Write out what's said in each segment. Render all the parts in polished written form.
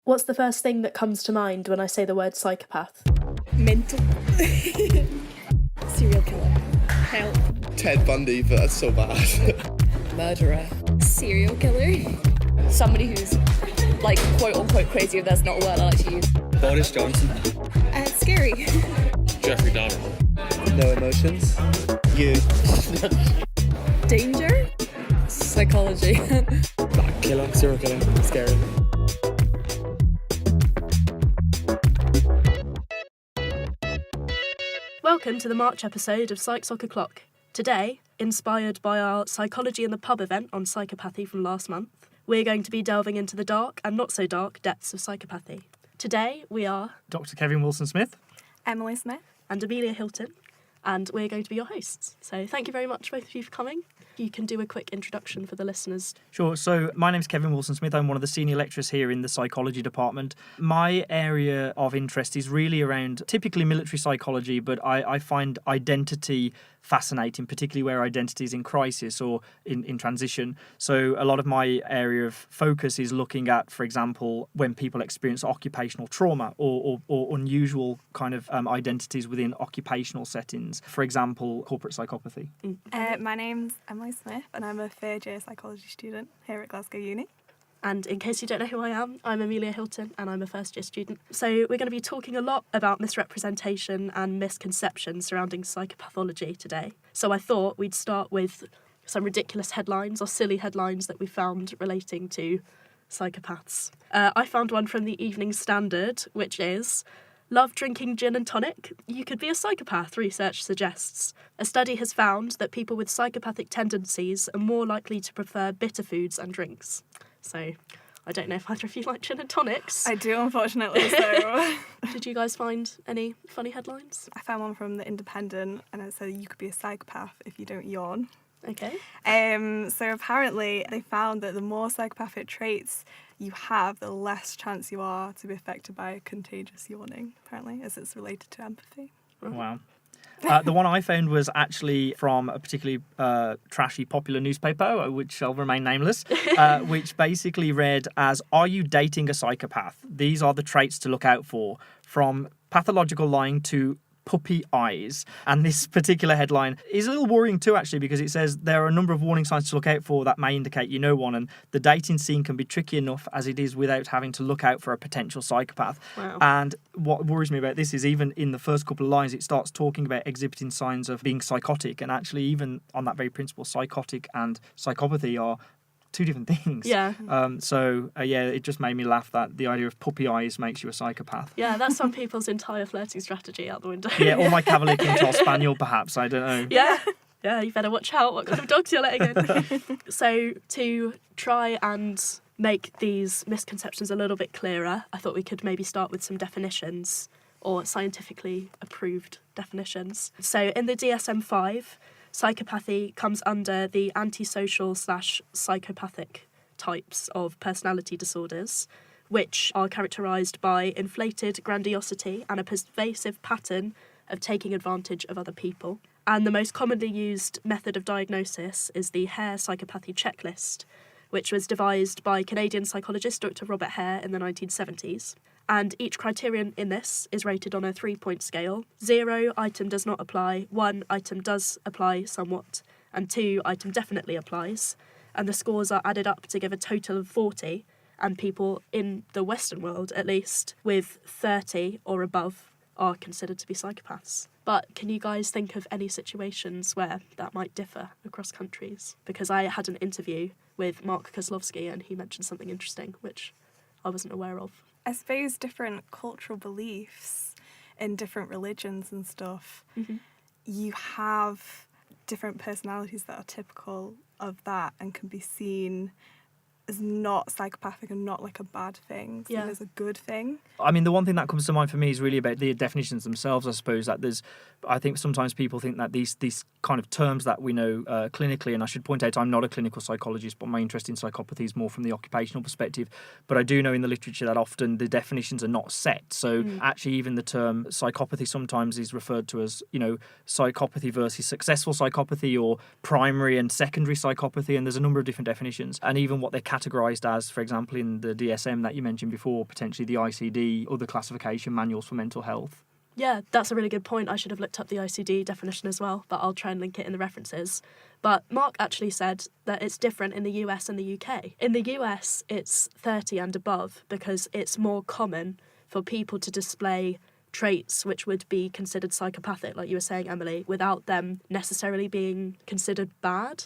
What's the first thing that comes to mind when I say the word psychopath? Mental. Serial killer. Help. Ted Bundy, but that's so bad. Murderer. Serial killer. Somebody who's, like, quote-unquote crazy, if that's not a word I like to use. Boris Johnson. Scary. Jeffrey Dahmer. No emotions. You. Danger. Psychology. Killer, serial killer, scary. Welcome to the March episode of Psych Soc O'Clock. Today, inspired by our Psychology in the Pub event on psychopathy from last month, we're going to be delving into the dark and not so dark depths of psychopathy. Today, we are Dr. Kevin Wilson-Smith, Emily Smith, and Amelia Hilton, and we're going to be your hosts. So thank you very much, both of you, for coming. You can do a quick introduction for the listeners. Sure. So my name's Kevin Wilson-Smith. I'm one of the senior lecturers here in the psychology department. My area of interest is really around typically military psychology, but I find identity fascinating, particularly where identity is in crisis or in transition. So a lot of my area of focus is looking at, for example, when people experience occupational trauma or unusual kind of identities within occupational settings. For example, corporate psychopathy. My name's Emily Smith and I'm a third year psychology student here at Glasgow Uni. And in case you don't know who I am, I'm Amelia Hilton and I'm a first year student. So we're going to be talking a lot about misrepresentation and misconceptions surrounding psychopathology today. So I thought we'd start with some ridiculous headlines or silly headlines that we found relating to psychopaths. I found one from the Evening Standard, which is, "Love drinking gin and tonic? You could be a psychopath, research suggests. A study has found that people with psychopathic tendencies are more likely to prefer bitter foods and drinks." So, I don't know if either of you like gin and tonics. I do, unfortunately, so... Did you guys find any funny headlines? I found one from The Independent and it said you could be a psychopath if you don't yawn. Okay. So apparently they found that the more psychopathic traits you have, the less chance you are to be affected by contagious yawning, apparently, as it's related to empathy. Wow. The one I found was actually from a particularly trashy popular newspaper, which shall remain nameless, which basically read as, "Are you dating a psychopath? These are the traits to look out for, from pathological lying to puppy eyes." And this particular headline is a little worrying too, actually, because it says there are a number of warning signs to look out for that may indicate you know one, and the dating scene can be tricky enough as it is without having to look out for a potential psychopath. Wow. And what worries me about this is even in the first couple of lines it starts talking about exhibiting signs of being psychotic, and actually even on that very principle, psychotic and psychopathy are two different things. Yeah. It just made me laugh that the idea of puppy eyes makes you a psychopath. Yeah, that's some people's entire flirting strategy out the window. Yeah, or my Cavalier King Spaniel, perhaps. I don't know. Yeah, you better watch out what kind of dogs you're letting in. So to try and make these misconceptions a little bit clearer, I thought we could maybe start with some definitions, or scientifically approved definitions. So in the DSM-5, psychopathy comes under the antisocial/psychopathic types of personality disorders, which are characterised by inflated grandiosity and a pervasive pattern of taking advantage of other people. And the most commonly used method of diagnosis is the Hare Psychopathy Checklist, which was devised by Canadian psychologist Dr. Robert Hare in the 1970s. And each criterion in this is rated on a 3-point scale. 0, item does not apply. 1, item does apply somewhat. And 2, item definitely applies. And the scores are added up to give a total of 40. And people in the Western world, at least, with 30 or above are considered to be psychopaths. But can you guys think of any situations where that might differ across countries? Because I had an interview with Mark Kozlowski and he mentioned something interesting, which I wasn't aware of. I suppose different cultural beliefs in different religions and stuff, you have different personalities that are typical of that and can be seen as not psychopathic and not like a bad thing, seen as a good thing. I mean, the one thing that comes to mind for me is really about the definitions themselves, I suppose. That I think sometimes people think that these kind of terms that we know clinically, and I should point out I'm not a clinical psychologist, but my interest in psychopathy is more from the occupational perspective. But I do know in the literature that often the definitions are not set. So actually even the term psychopathy sometimes is referred to as, psychopathy versus successful psychopathy or primary and secondary psychopathy, and there's a number of different definitions. And even what they're categorised as, for example, in the DSM that you mentioned before, potentially the ICD, other classification manuals for mental health. Yeah, that's a really good point. I should have looked up the ICD definition as well, but I'll try and link it in the references. But Mark actually said that it's different in the US and the UK. In the US, it's 30 and above because it's more common for people to display traits which would be considered psychopathic, like you were saying, Emily, without them necessarily being considered bad.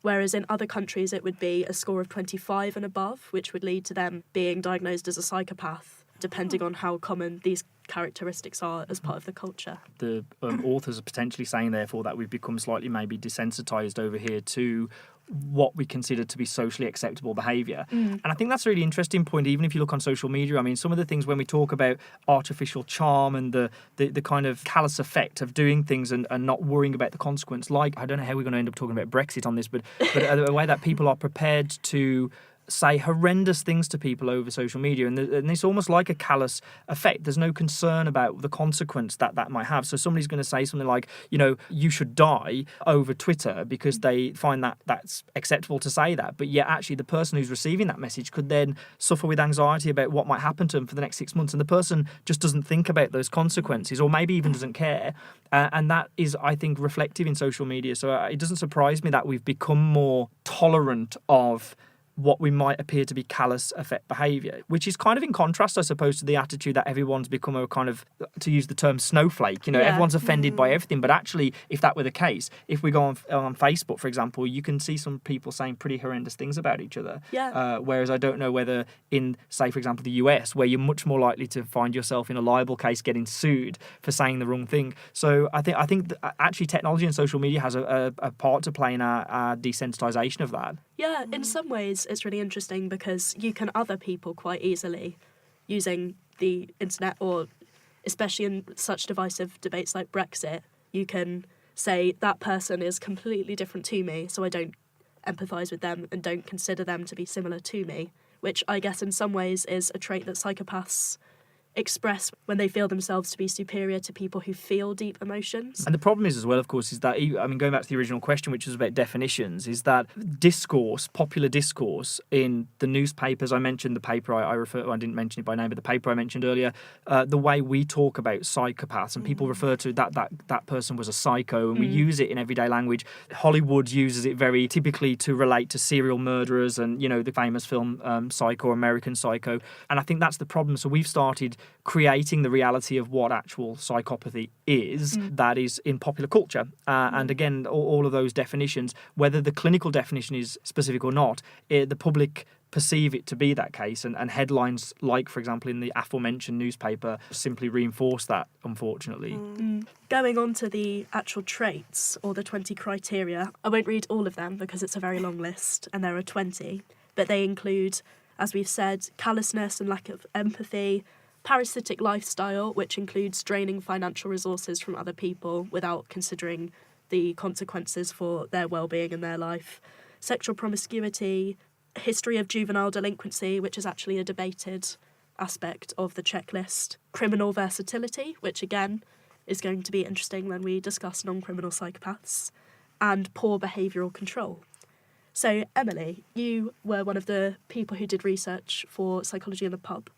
Whereas in other countries, it would be a score of 25 and above, which would lead to them being diagnosed as a psychopath, depending on how common these characteristics are as part of the culture. The authors are potentially saying, therefore, that we've become slightly maybe desensitised over here to what we consider to be socially acceptable behaviour. And I think that's a really interesting point, even if you look on social media. I mean, some of the things when we talk about artificial charm and the kind of callous effect of doing things and not worrying about the consequence, like, I don't know how we're going to end up talking about Brexit on this, but the way that people are prepared to say horrendous things to people over social media, and it's almost like a callous effect. There's no concern about the consequence that might have. So somebody's going to say something like, you should die over Twitter because they find that that's acceptable to say that, but yet actually the person who's receiving that message could then suffer with anxiety about what might happen to them for the next 6 months, and the person just doesn't think about those consequences, or maybe even doesn't care, and that is, I think, reflective in social media. So it doesn't surprise me that we've become more tolerant of what we might appear to be callous affect behaviour, which is kind of in contrast, I suppose, to the attitude that everyone's become a kind of, to use the term, snowflake. Everyone's offended by everything. But actually, if that were the case, if we go on Facebook, for example, you can see some people saying pretty horrendous things about each other. Yeah. Whereas I don't know whether in, say, for example, the US, where you're much more likely to find yourself in a libel case getting sued for saying the wrong thing. So I think that actually technology and social media has a part to play in our desensitisation of that. Yeah, in some ways it's really interesting because you can other people quite easily using the internet, or especially in such divisive debates like Brexit, you can say that person is completely different to me, so I don't empathise with them and don't consider them to be similar to me, which I guess in some ways is a trait that psychopaths express when they feel themselves to be superior to people who feel deep emotions. And the problem is as well, of course, is that, I mean, going back to the original question, which was about definitions, is that discourse, popular discourse in the newspapers, I mentioned the paper I didn't mention it by name, but the paper I mentioned earlier, the way we talk about psychopaths, and people refer to that person was a psycho, and we use it in everyday language. Hollywood uses it very typically to relate to serial murderers and, the famous film Psycho, American Psycho. And I think that's the problem. So we've started creating the reality of what actual psychopathy is, that is in popular culture. And again, all of those definitions, whether the clinical definition is specific or not, the public perceive it to be that case, and headlines like, for example, in the aforementioned newspaper simply reinforce that, unfortunately. Going on to the actual traits, or the 20 criteria, I won't read all of them because it's a very long list, and there are 20, but they include, as we've said, callousness and lack of empathy, parasitic lifestyle, which includes draining financial resources from other people without considering the consequences for their well-being and their life, sexual promiscuity, history of juvenile delinquency, which is actually a debated aspect of the checklist, criminal versatility, which again is going to be interesting when we discuss non-criminal psychopaths, and poor behavioural control. So, Emily, you were one of the people who did research for Psychology in the Pub.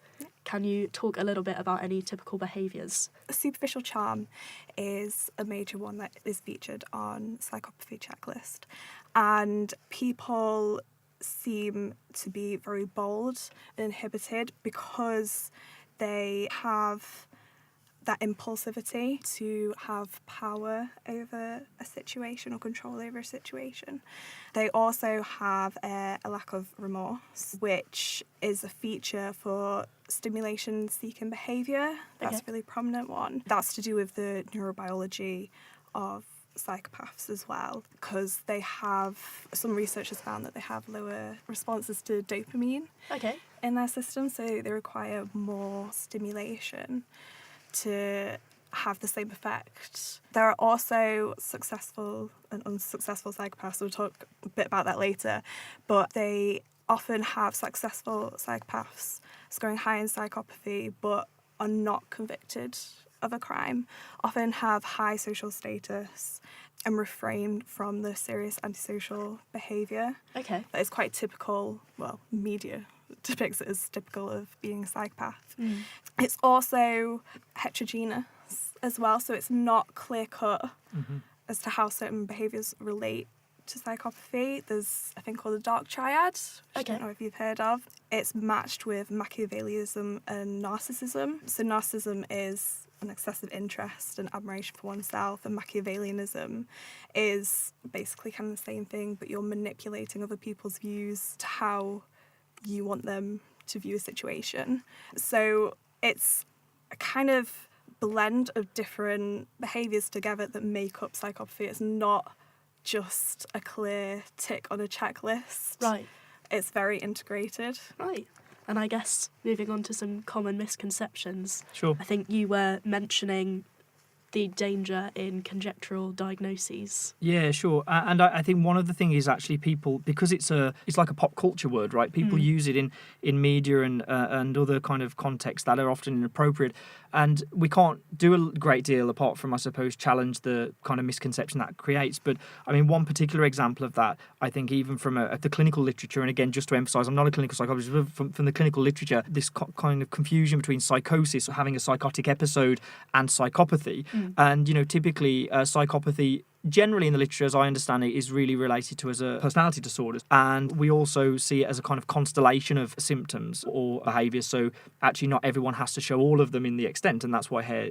Can you talk a little bit about any typical behaviours? Superficial charm is a major one that is featured on Psychopathy checklist, and people seem to be very bold and inhibited because they have that impulsivity to have power over a situation or control over a situation. They also have a lack of remorse, which is a feature for stimulation-seeking behaviour. That's a really prominent one. That's to do with the neurobiology of psychopaths as well, because they have, some research has found that they have lower responses to dopamine in their system, so they require more stimulation to have the same effect. There are also successful and unsuccessful psychopaths. We'll talk a bit about that later, but they often have successful psychopaths scoring high in psychopathy but are not convicted of a crime, often have high social status and refrain from the serious antisocial behaviour Okay. that is quite typical, well, media depicts it as typical of being a psychopath. It's also heterogeneous as well, so it's not clear-cut as to how certain behaviours relate to psychopathy. There's a thing called the dark triad, which I don't know if you've heard of. It's matched with Machiavellism and narcissism. So narcissism is an excessive interest and admiration for oneself, and Machiavellianism is basically kind of the same thing, but you're manipulating other people's views to how you want them to view a situation. So it's a kind of blend of different behaviours together that make up psychopathy. It's not just a clear tick on a checklist. Right. It's very integrated. Right. And I guess moving on to some common misconceptions. Sure. I think you were mentioning the danger in conjectural diagnoses. Yeah, sure. And I think one of the things is actually people, because it's like a pop culture word, right? People use it in media and other kind of contexts that are often inappropriate. And we can't do a great deal apart from, I suppose, challenge the kind of misconception that creates. But I mean, one particular example of that, I think, even from the clinical literature, and again, just to emphasise, I'm not a clinical psychologist, but from the clinical literature, this kind of confusion between psychosis, or having a psychotic episode, and psychopathy. And, typically psychopathy, generally in the literature, as I understand it, is really related to as a personality disorders. And we also see it as a kind of constellation of symptoms or behaviours. So actually not everyone has to show all of them in the extent, and that's why hair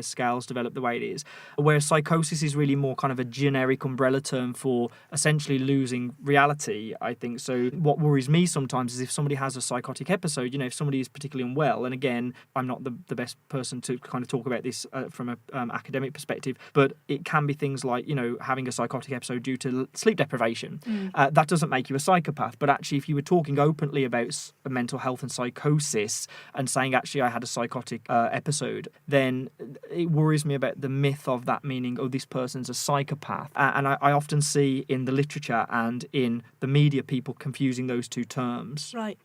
scales develop the way it is. Whereas psychosis is really more kind of a generic umbrella term for essentially losing reality, I think. So what worries me sometimes is if somebody has a psychotic episode, if somebody is particularly unwell, and again, I'm not the best person to kind of talk about this from an academic perspective, but it can be things like, having a psychotic episode due to sleep deprivation. That doesn't make you a psychopath. But actually, if you were talking openly about mental health and psychosis and saying, actually, I had a psychotic episode, then it worries me about the myth of that meaning, oh, this person's a psychopath. And I often see in the literature and in the media people confusing those two terms. Right.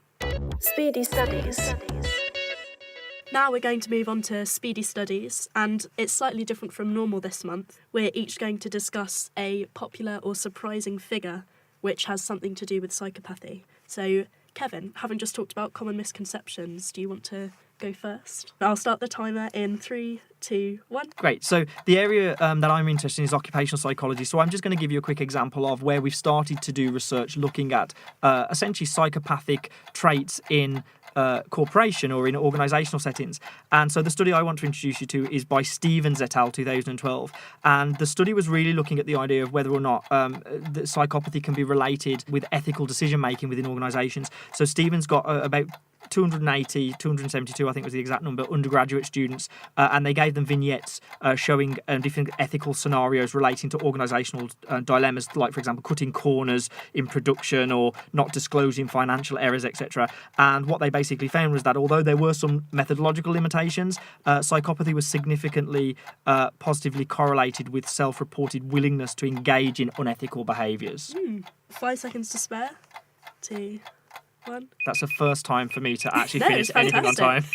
Speedy Studies. Now we're going to move on to Speedy Studies, and it's slightly different from normal this month. We're each going to discuss a popular or surprising figure which has something to do with psychopathy. So, Kevin, having just talked about common misconceptions, do you want to go first? I'll start the timer in 3, 2, 1. Great. So the area that I'm interested in is occupational psychology. So I'm just going to give you a quick example of where we've started to do research looking at essentially psychopathic traits in corporation or in organisational settings. And so the study I want to introduce you to is by Stevens et al. 2012. And the study was really looking at the idea of whether or not the psychopathy can be related with ethical decision making within organisations. So Stevens got about 272, I think was the exact number, undergraduate students, and they gave them vignettes showing different ethical scenarios relating to organisational dilemmas, like, for example, cutting corners in production or not disclosing financial errors, etc. And what they basically found was that although there were some methodological limitations, psychopathy was significantly positively correlated with self-reported willingness to engage in unethical behaviours. 5 seconds to spare. 2, 1. That's the first time for me to actually No, finish it's anything on time.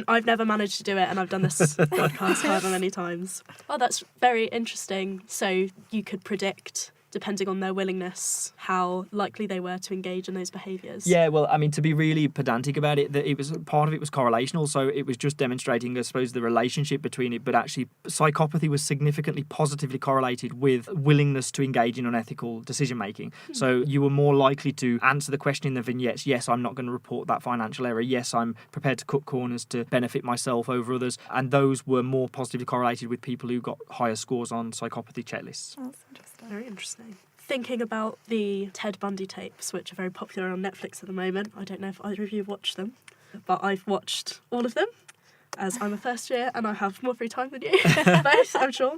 I've never managed to do it, and I've done this podcast however many times. Oh, that's very interesting. So you could predict, depending on their willingness, how likely they were to engage in those behaviours. Yeah, well, I mean, to be really pedantic about it, that it was part of it was correlational, so it was just demonstrating, I suppose, the relationship between it. But actually, psychopathy was significantly positively correlated with willingness to engage in unethical decision making. So you were more likely to answer the question in the vignettes: yes, I'm not going to report that financial error. Yes, I'm prepared to cut corners to benefit myself over others. And those were more positively correlated with people who got higher scores on psychopathy checklists. That's interesting. Very interesting. Thinking about the Ted Bundy tapes, which are very popular on Netflix at the moment. I don't know if either of you have watched them, but I've watched all of them, as I'm a first year and I have more free time than you, both, I'm sure.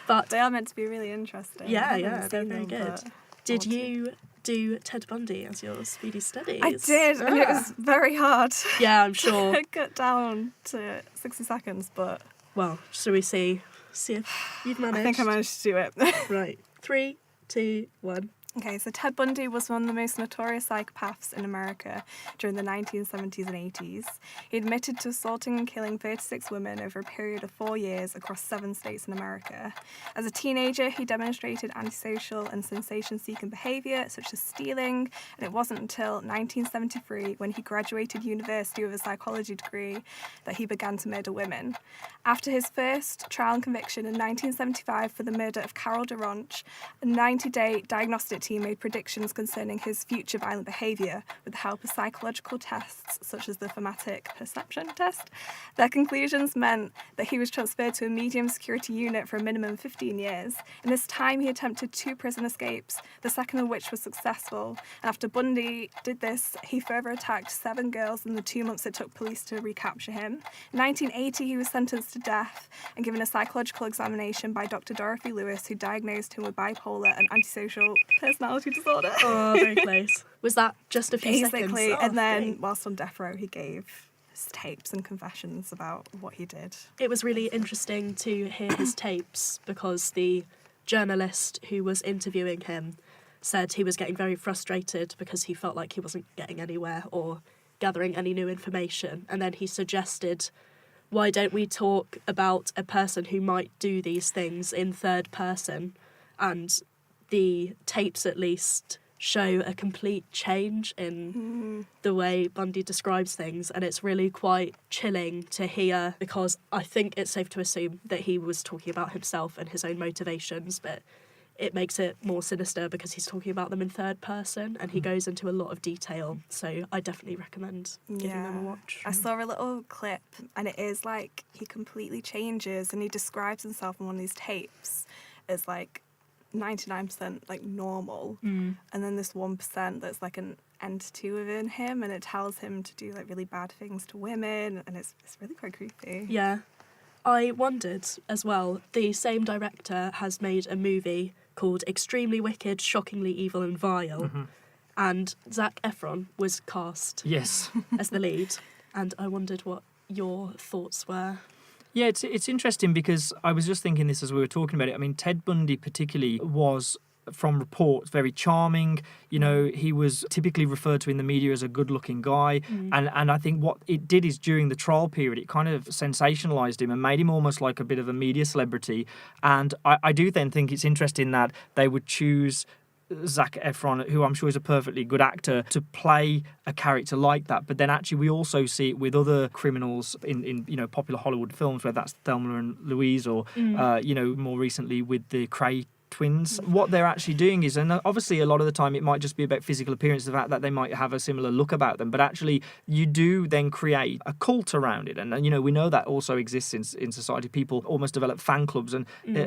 But They are meant to be really interesting. I yeah, haven't they're seen very them, good. but Did I want you do Ted Bundy as your Speedy Studies? I did, and it was very hard Yeah, I'm sure. to cut down to 60 seconds, but Well, shall we see if you've managed? I think I managed to do it. Right. 3, 2, 1. Okay, so Ted Bundy was one of the most notorious psychopaths in America during the 1970s and 80s. He admitted to assaulting and killing 36 women over a period of 4 years across 7 states in America. As a teenager, he demonstrated antisocial and sensation-seeking behaviour, such as stealing, and it wasn't until 1973, when he graduated university with a psychology degree, that he began to murder women. After his first trial and conviction in 1975 for the murder of Carol Durant, a 90-day diagnostic team made predictions concerning his future violent behaviour with the help of psychological tests such as the thematic perception test. Their conclusions meant that he was transferred to a medium security unit for a minimum of 15 years. In this time, he attempted 2 prison escapes, the second of which was successful. And after Bundy did this, he further attacked 7 girls in the 2 months it took police to recapture him. In 1980, he was sentenced to death and given a psychological examination by Dr. Dorothy Lewis, who diagnosed him with bipolar and antisocial personality disorder. Oh, very close. Was that just a few Basically, seconds? and then Great. whilst on death row, he gave his tapes and confessions about what he did. It was really interesting to hear his tapes because the journalist who was interviewing him said he was getting very frustrated because he felt like he wasn't getting anywhere or gathering any new information. And then he suggested, why don't we talk about a person who might do these things in third person? And the tapes, at least, show a complete change in the way Bundy describes things, and it's really quite chilling to hear, because I think it's safe to assume that he was talking about himself and his own motivations, but it makes it more sinister because he's talking about them in third person and he goes into a lot of detail, so I definitely recommend giving them a watch. I saw a little clip and it is like he completely changes and he describes himself in one of these tapes as like 99% like normal, and then this 1% that's like an entity within him, and it tells him to do like really bad things to women, and it's really quite creepy. Yeah. I wondered as well, the same director has made a movie called Extremely Wicked, Shockingly Evil and Vile, and Zac Efron was cast Yes. as the lead, and I wondered what your thoughts were. Yeah, it's interesting because I was just thinking this as we were talking about it. I mean, Ted Bundy particularly was, from reports, very charming. You know, he was typically referred to in the media as a good-looking guy. And I think what it did is during the trial period, it kind of sensationalised him and made him almost like a bit of a media celebrity. And I do then think it's interesting that they would choose Zac Efron, who I'm sure is a perfectly good actor, to play a character like that. But then actually we also see it with other criminals in you know, popular Hollywood films, whether that's Thelma and Louise or you know, more recently with the Cray twins. What they're actually doing is, and obviously a lot of the time it might just be about physical appearance, the fact that they might have a similar look about them, but actually you do then create a cult around it. And you know, we know that also exists in society. People almost develop fan clubs, and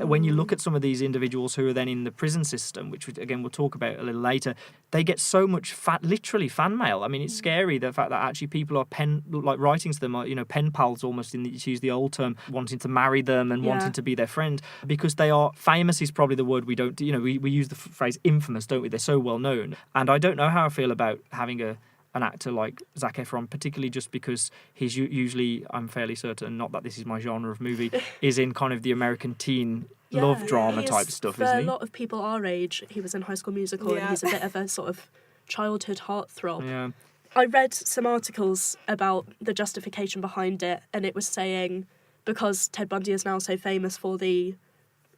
when you look at some of these individuals who are then in the prison system, which again we'll talk about a little later, they get so much literally fan mail. I mean, it's scary, the fact that actually people are writing to them, you know, pen pals almost, to use the old term, wanting to marry them and wanting to be their friend, because they are famous is probably the word we don't, you know, we use the phrase infamous, don't we? They're so well known. And I don't know how I feel about having an actor like Zac Efron, particularly just because he's usually, I'm fairly certain, not that this is my genre of movie, is in kind of the American teen love drama type stuff, isn't he? For a lot of people our age, he was in High School Musical and he's a bit of a sort of childhood heartthrob. Yeah. I read some articles about the justification behind it, and it was saying because Ted Bundy is now so famous for the,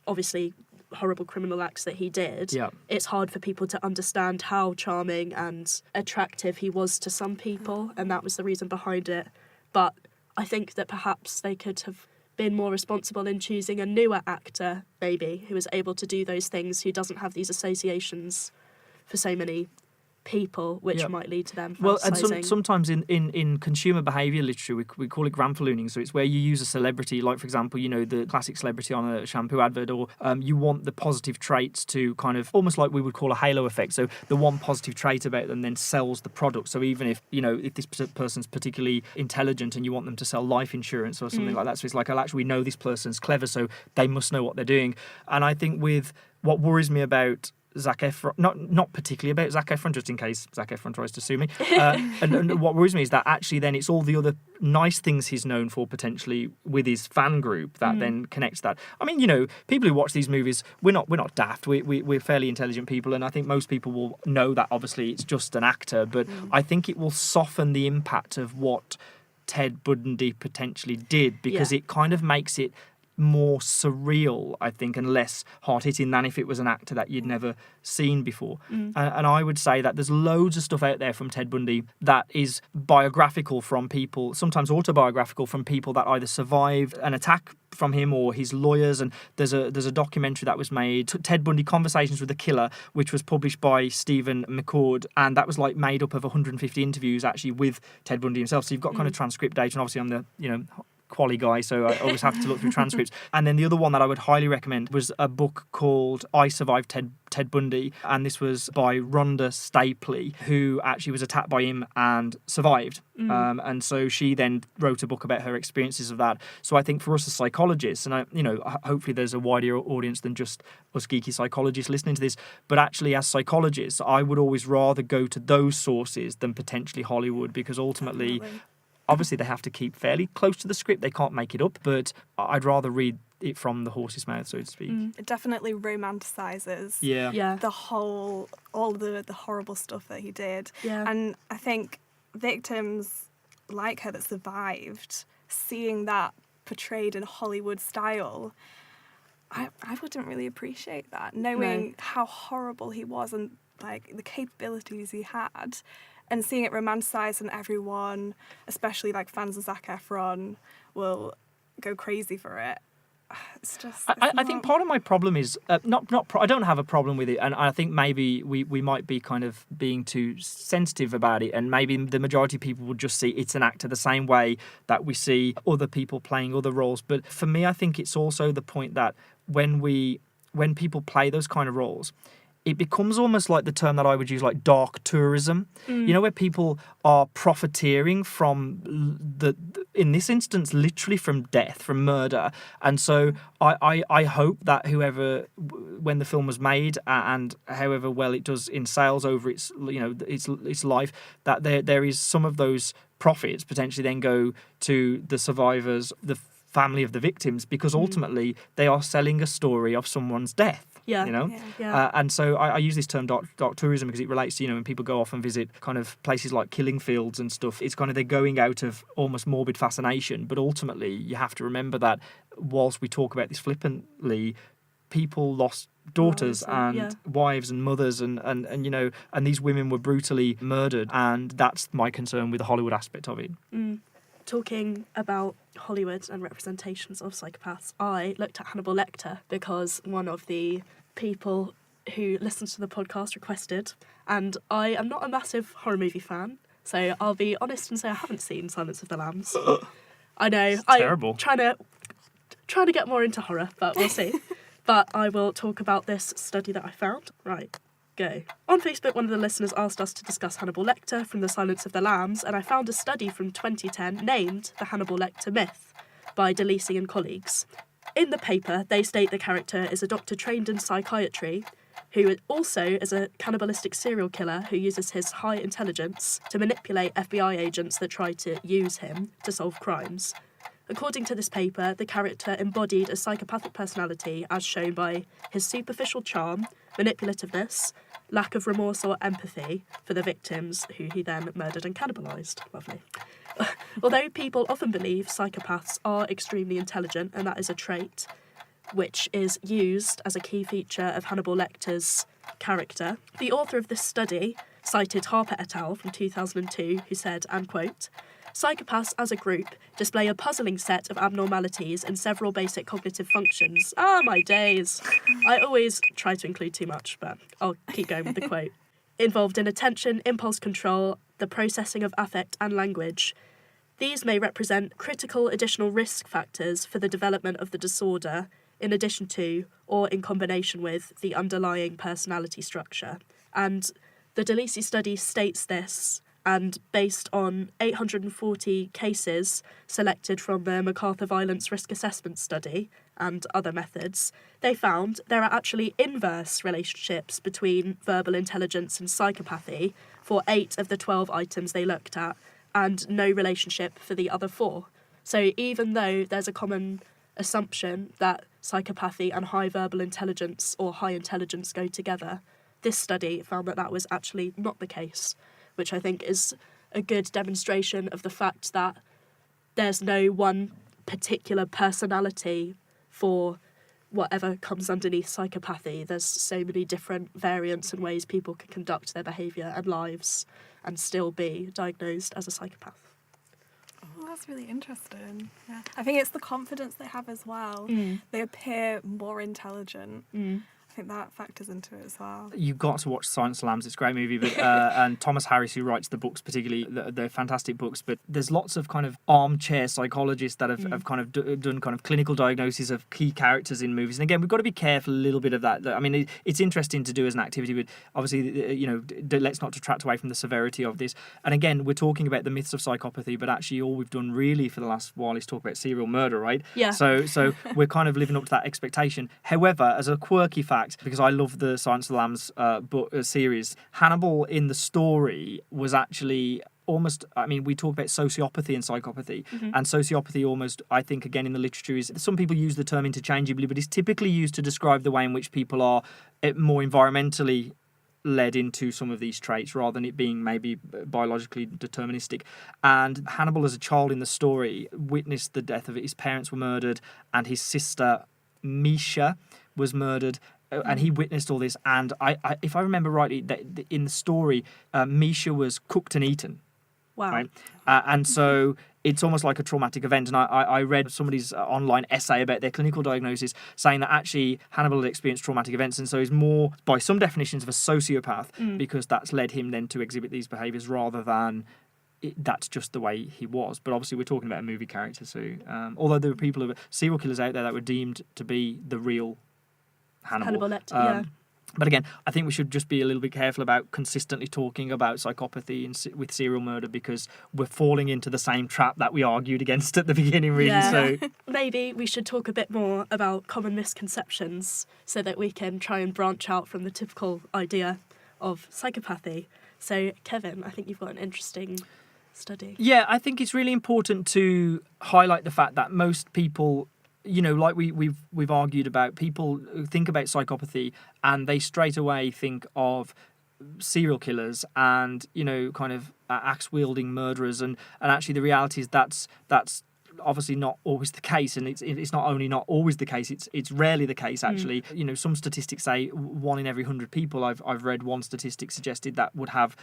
obviously, horrible criminal acts that he did, it's hard for people to understand how charming and attractive he was to some people, and that was the reason behind it. But I think that perhaps they could have been more responsible in choosing a newer actor, maybe, who is able to do those things, who doesn't have these associations for so many people, which might lead to them fantasizing. Well, and sometimes in consumer behaviour literature, we call it grandfallooning. So it's where you use a celebrity, like, for example, you know, the classic celebrity on a shampoo advert, or you want the positive traits to kind of, almost like we would call a halo effect. So the one positive trait about them then sells the product. So even if, you know, if this person's particularly intelligent and you want them to sell life insurance or something like that, so it's like, oh, actually, we know this person's clever, so they must know what they're doing. And I think with what worries me about Zac Efron, not particularly about Zac Efron, just in case Zac Efron tries to sue me. And what worries me is that actually then it's all the other nice things he's known for potentially with his fan group that then connects that. I mean, people who watch these movies, we're not daft. We're fairly intelligent people, and I think most people will know that obviously it's just an actor, but I think it will soften the impact of what Ted Bundy potentially did, because it kind of makes it more surreal, I think, and less hard-hitting than if it was an actor that you'd never seen before. And I would say that there's loads of stuff out there from Ted Bundy that is biographical from people, sometimes autobiographical from people that either survived an attack from him or his lawyers. And there's a documentary that was made, Ted Bundy Conversations with the Killer, which was published by Stephen McCord, and that was like made up of 150 interviews actually with Ted Bundy himself. So you've got kind of transcript data, and obviously I'm the quali guy, so I always have to look through transcripts. And then the other one that I would highly recommend was a book called I Survived Ted Bundy, and this was by Rhonda Stapley, who actually was attacked by him and survived. And so she then wrote a book about her experiences of that. So I think for us as psychologists, and hopefully there's a wider audience than just us geeky psychologists listening to this, but actually as psychologists, I would always rather go to those sources than potentially Hollywood, because ultimately, obviously they have to keep fairly close to the script. They can't make it up, but I'd rather read it from the horse's mouth, so to speak. It definitely romanticizes all the horrible stuff that he did. And I think victims like her that survived, seeing that portrayed in Hollywood style, I wouldn't really appreciate that, knowing how horrible he was and like the capabilities he had. And seeing it romanticised, and everyone, especially like fans of Zac Efron, will go crazy for it. It's just. I think part of my problem is I don't have a problem with it, and I think maybe we might be kind of being too sensitive about it, and maybe the majority of people would just see it's an actor the same way that we see other people playing other roles. But for me, I think it's also the point that when people play those kind of roles, it becomes almost like the term that I would use, like dark tourism, where people are profiteering from in this instance, literally from death, from murder. And so I hope that when the film was made and however well it does in sales over its life, that there is some of those profits potentially then go to the survivors, the family of the victims, because ultimately they are selling a story of someone's death. And so I use this term dark tourism because it relates to, when people go off and visit kind of places like killing fields and stuff, it's kind of they're going out of almost morbid fascination. But ultimately, you have to remember that whilst we talk about this flippantly, people lost daughters and wives and mothers and these women were brutally murdered. And that's my concern with the Hollywood aspect of it. Talking about Hollywood and representations of psychopaths, I looked at Hannibal Lecter because one of the people who listened to the podcast requested, and I am not a massive horror movie fan, so I'll be honest and say I haven't seen Silence of the Lambs. I know, I'm terrible. trying to get more into horror, but we'll see. But I will talk about this study that I found. Right. Go. On Facebook, one of the listeners asked us to discuss Hannibal Lecter from The Silence of the Lambs, and I found a study from 2010 named The Hannibal Lecter Myth by DeLisi and colleagues. In the paper, they state the character is a doctor trained in psychiatry who also is a cannibalistic serial killer who uses his high intelligence to manipulate FBI agents that try to use him to solve crimes. According to this paper, the character embodied a psychopathic personality as shown by his superficial charm, manipulativeness, lack of remorse or empathy for the victims who he then murdered and cannibalised. Lovely. Although people often believe psychopaths are extremely intelligent, and that is a trait which is used as a key feature of Hannibal Lecter's character, the author of this study cited Harper et al. From 2002, who said, and quote, "Psychopaths as a group display a puzzling set of abnormalities in several basic cognitive functions." Ah, my days. I always try to include too much, but I'll keep going with the quote. "Involved in attention, impulse control, the processing of affect and language. These may represent critical additional risk factors for the development of the disorder, in addition to, or in combination with, the underlying personality structure." And the DeLisi study states this, and based on 840 cases selected from the MacArthur Violence Risk Assessment Study, and other methods, they found there are actually inverse relationships between verbal intelligence and psychopathy for 8 of the 12 items they looked at, and no relationship for the other 4. So even though there's a common assumption that psychopathy and high verbal intelligence or high intelligence go together, this study found that that was actually not the case, which I think is a good demonstration of the fact that there's no one particular personality for whatever comes underneath psychopathy. There's so many different variants and ways people can conduct their behaviour and lives and still be diagnosed as a psychopath. Oh, that's really interesting. Yeah. I think it's the confidence they have as well. They appear more intelligent. I think that factors into it as well. You've got to watch Silence of the Lambs. It's a great movie. But and Thomas Harris, who writes the books, particularly, they're fantastic books. But there's lots of kind of armchair psychologists that have kind of done kind of clinical diagnoses of key characters in movies. And again, we've got to be careful a little bit of that. I mean, it's interesting to do as an activity, but obviously, let's not detract away from the severity of this. And again, we're talking about the myths of psychopathy, but actually all we've done really for the last while is talk about serial murder, right? Yeah. So we're kind of living up to that expectation. However, as a quirky fact, because I love the Silence of the Lambs series, Hannibal in the story was actually almost, I mean, we talk about sociopathy and psychopathy, and sociopathy almost, I think, again, in the literature is, some people use the term interchangeably, but it's typically used to describe the way in which people are more environmentally led into some of these traits rather than it being maybe biologically deterministic. And Hannibal, as a child in the story, witnessed the death of his parents were murdered, and his sister Misha was murdered. And he witnessed all this, and I if I remember rightly, in the story, Misha was cooked and eaten. Wow. Right? And so it's almost like a traumatic event. And I read somebody's online essay about their clinical diagnosis saying that actually Hannibal had experienced traumatic events, and so he's more, by some definitions, of a sociopath because that's led him then to exhibit these behaviours rather than that's just the way he was. But obviously we're talking about a movie character, so although there were people who serial killers out there that were deemed to be the real Hannibal Lecter, yeah. But again, I think we should just be a little bit careful about consistently talking about psychopathy with serial murder, because we're falling into the same trap that we argued against at the beginning, really. Yeah. So maybe we should talk a bit more about common misconceptions so that we can try and branch out from the typical idea of psychopathy. So, Kevin, I think you've got an interesting study. Yeah, I think it's really important to highlight the fact that most people, like we've argued about, people think about psychopathy and they straight away think of serial killers and kind of axe-wielding murderers, and actually the reality is that's obviously not always the case, and it's not only not always the case, it's rarely the case actually. Some statistics say 1 in every 100 people. I've read one statistic suggested that would have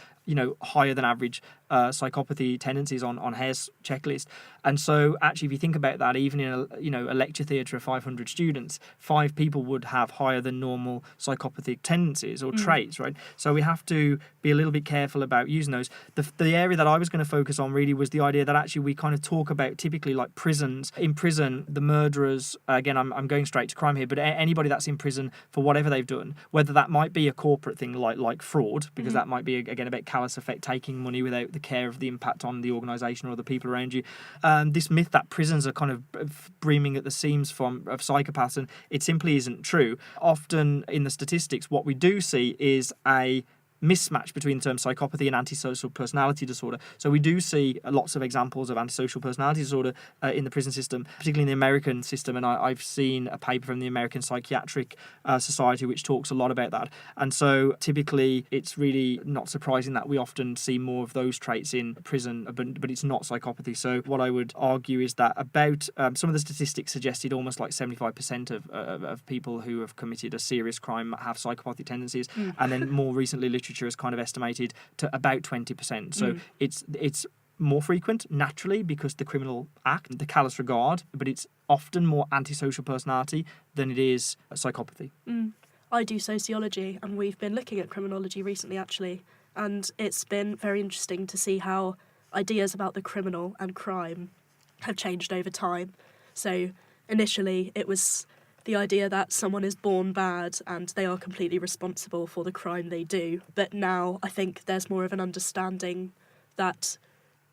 higher than average psychopathy tendencies on Hare's checklist. And so actually, if you think about that, even in a lecture theatre of 500 students, 5 people would have higher than normal psychopathic tendencies or traits, right? So we have to be a little bit careful about using those. The area that I was going to focus on really was the idea that actually we kind of talk about typically like prisons. In prison, the murderers, again, I'm going straight to crime here, but anybody that's in prison for whatever they've done, whether that might be a corporate thing like fraud, because that might be, again, about callous effect, taking money without the care of the impact on the organisation or the people around you. This myth that prisons are kind of breaming at the seams of psychopaths, and it simply isn't true. Often in the statistics, what we do see is a mismatch between the term psychopathy and antisocial personality disorder. So we do see lots of examples of antisocial personality disorder in the prison system, particularly in the American system. And I've seen a paper from the American Psychiatric Society which talks a lot about that. And so typically it's really not surprising that we often see more of those traits in prison, but it's not psychopathy. So what I would argue is that about some of the statistics suggested almost like 75% of people who have committed a serious crime have psychopathic tendencies. And then more recently, literature has kind of estimated to about 20%. So it's more frequent naturally because the criminal act, the callous regard, but it's often more antisocial personality than it is psychopathy. I do sociology, and we've been looking at criminology recently actually, and it's been very interesting to see how ideas about the criminal and crime have changed over time. So initially it was the idea that someone is born bad and they are completely responsible for the crime they do. But now I think there's more of an understanding that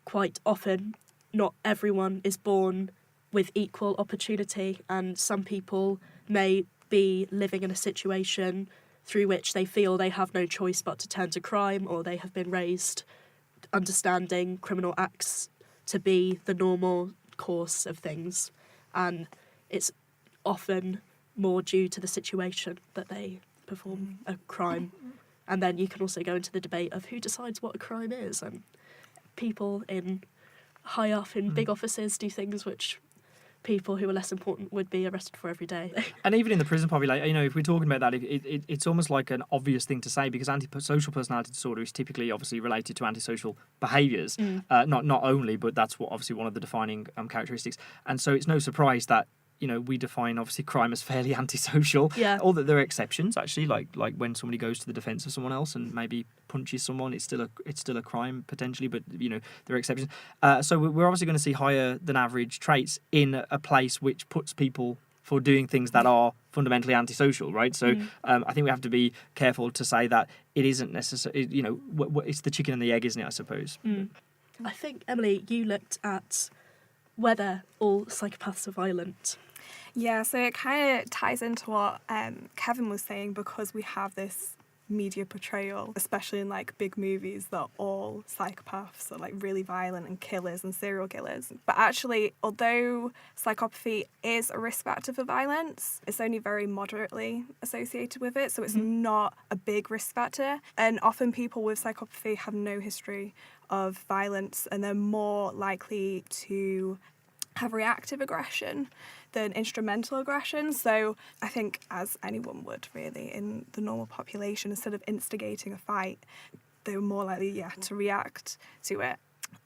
quite often not everyone is born with equal opportunity, and some people may be living in a situation through which they feel they have no choice but to turn to crime, or they have been raised understanding criminal acts to be the normal course of things, and it's often more due to the situation that they perform a crime. And then you can also go into the debate of who decides what a crime is, and people in high up in big offices do things which people who are less important would be arrested for every day. And even in the prison population, you know, if we're talking about that, it's almost like an obvious thing to say, because antisocial personality disorder is typically obviously related to antisocial behaviours. Not only, but that's what obviously one of the defining characteristics. And so it's no surprise that, you know, we define obviously crime as fairly antisocial. Yeah. Although there are exceptions, actually, like when somebody goes to the defence of someone else and maybe punches someone, it's still a crime potentially. But you know, there are exceptions. So we're obviously going to see higher than average traits in a place which puts people for doing things that are fundamentally antisocial, right? So I think we have to be careful to say that it isn't necessary. You know, it's the chicken and the egg, isn't it? I suppose. I think, Emily, you looked at whether all psychopaths are violent. Yeah, so it kind of ties into what Kevin was saying, because we have this media portrayal, especially in like big movies, that all psychopaths are like really violent and killers and serial killers. But actually, although psychopathy is a risk factor for violence, it's only very moderately associated with it, so it's not a big risk factor. And often people with psychopathy have no history of violence, and they're more likely to have reactive aggression than instrumental aggression. So I think, as anyone would really in the normal population, instead of instigating a fight, they were more likely, to react to it.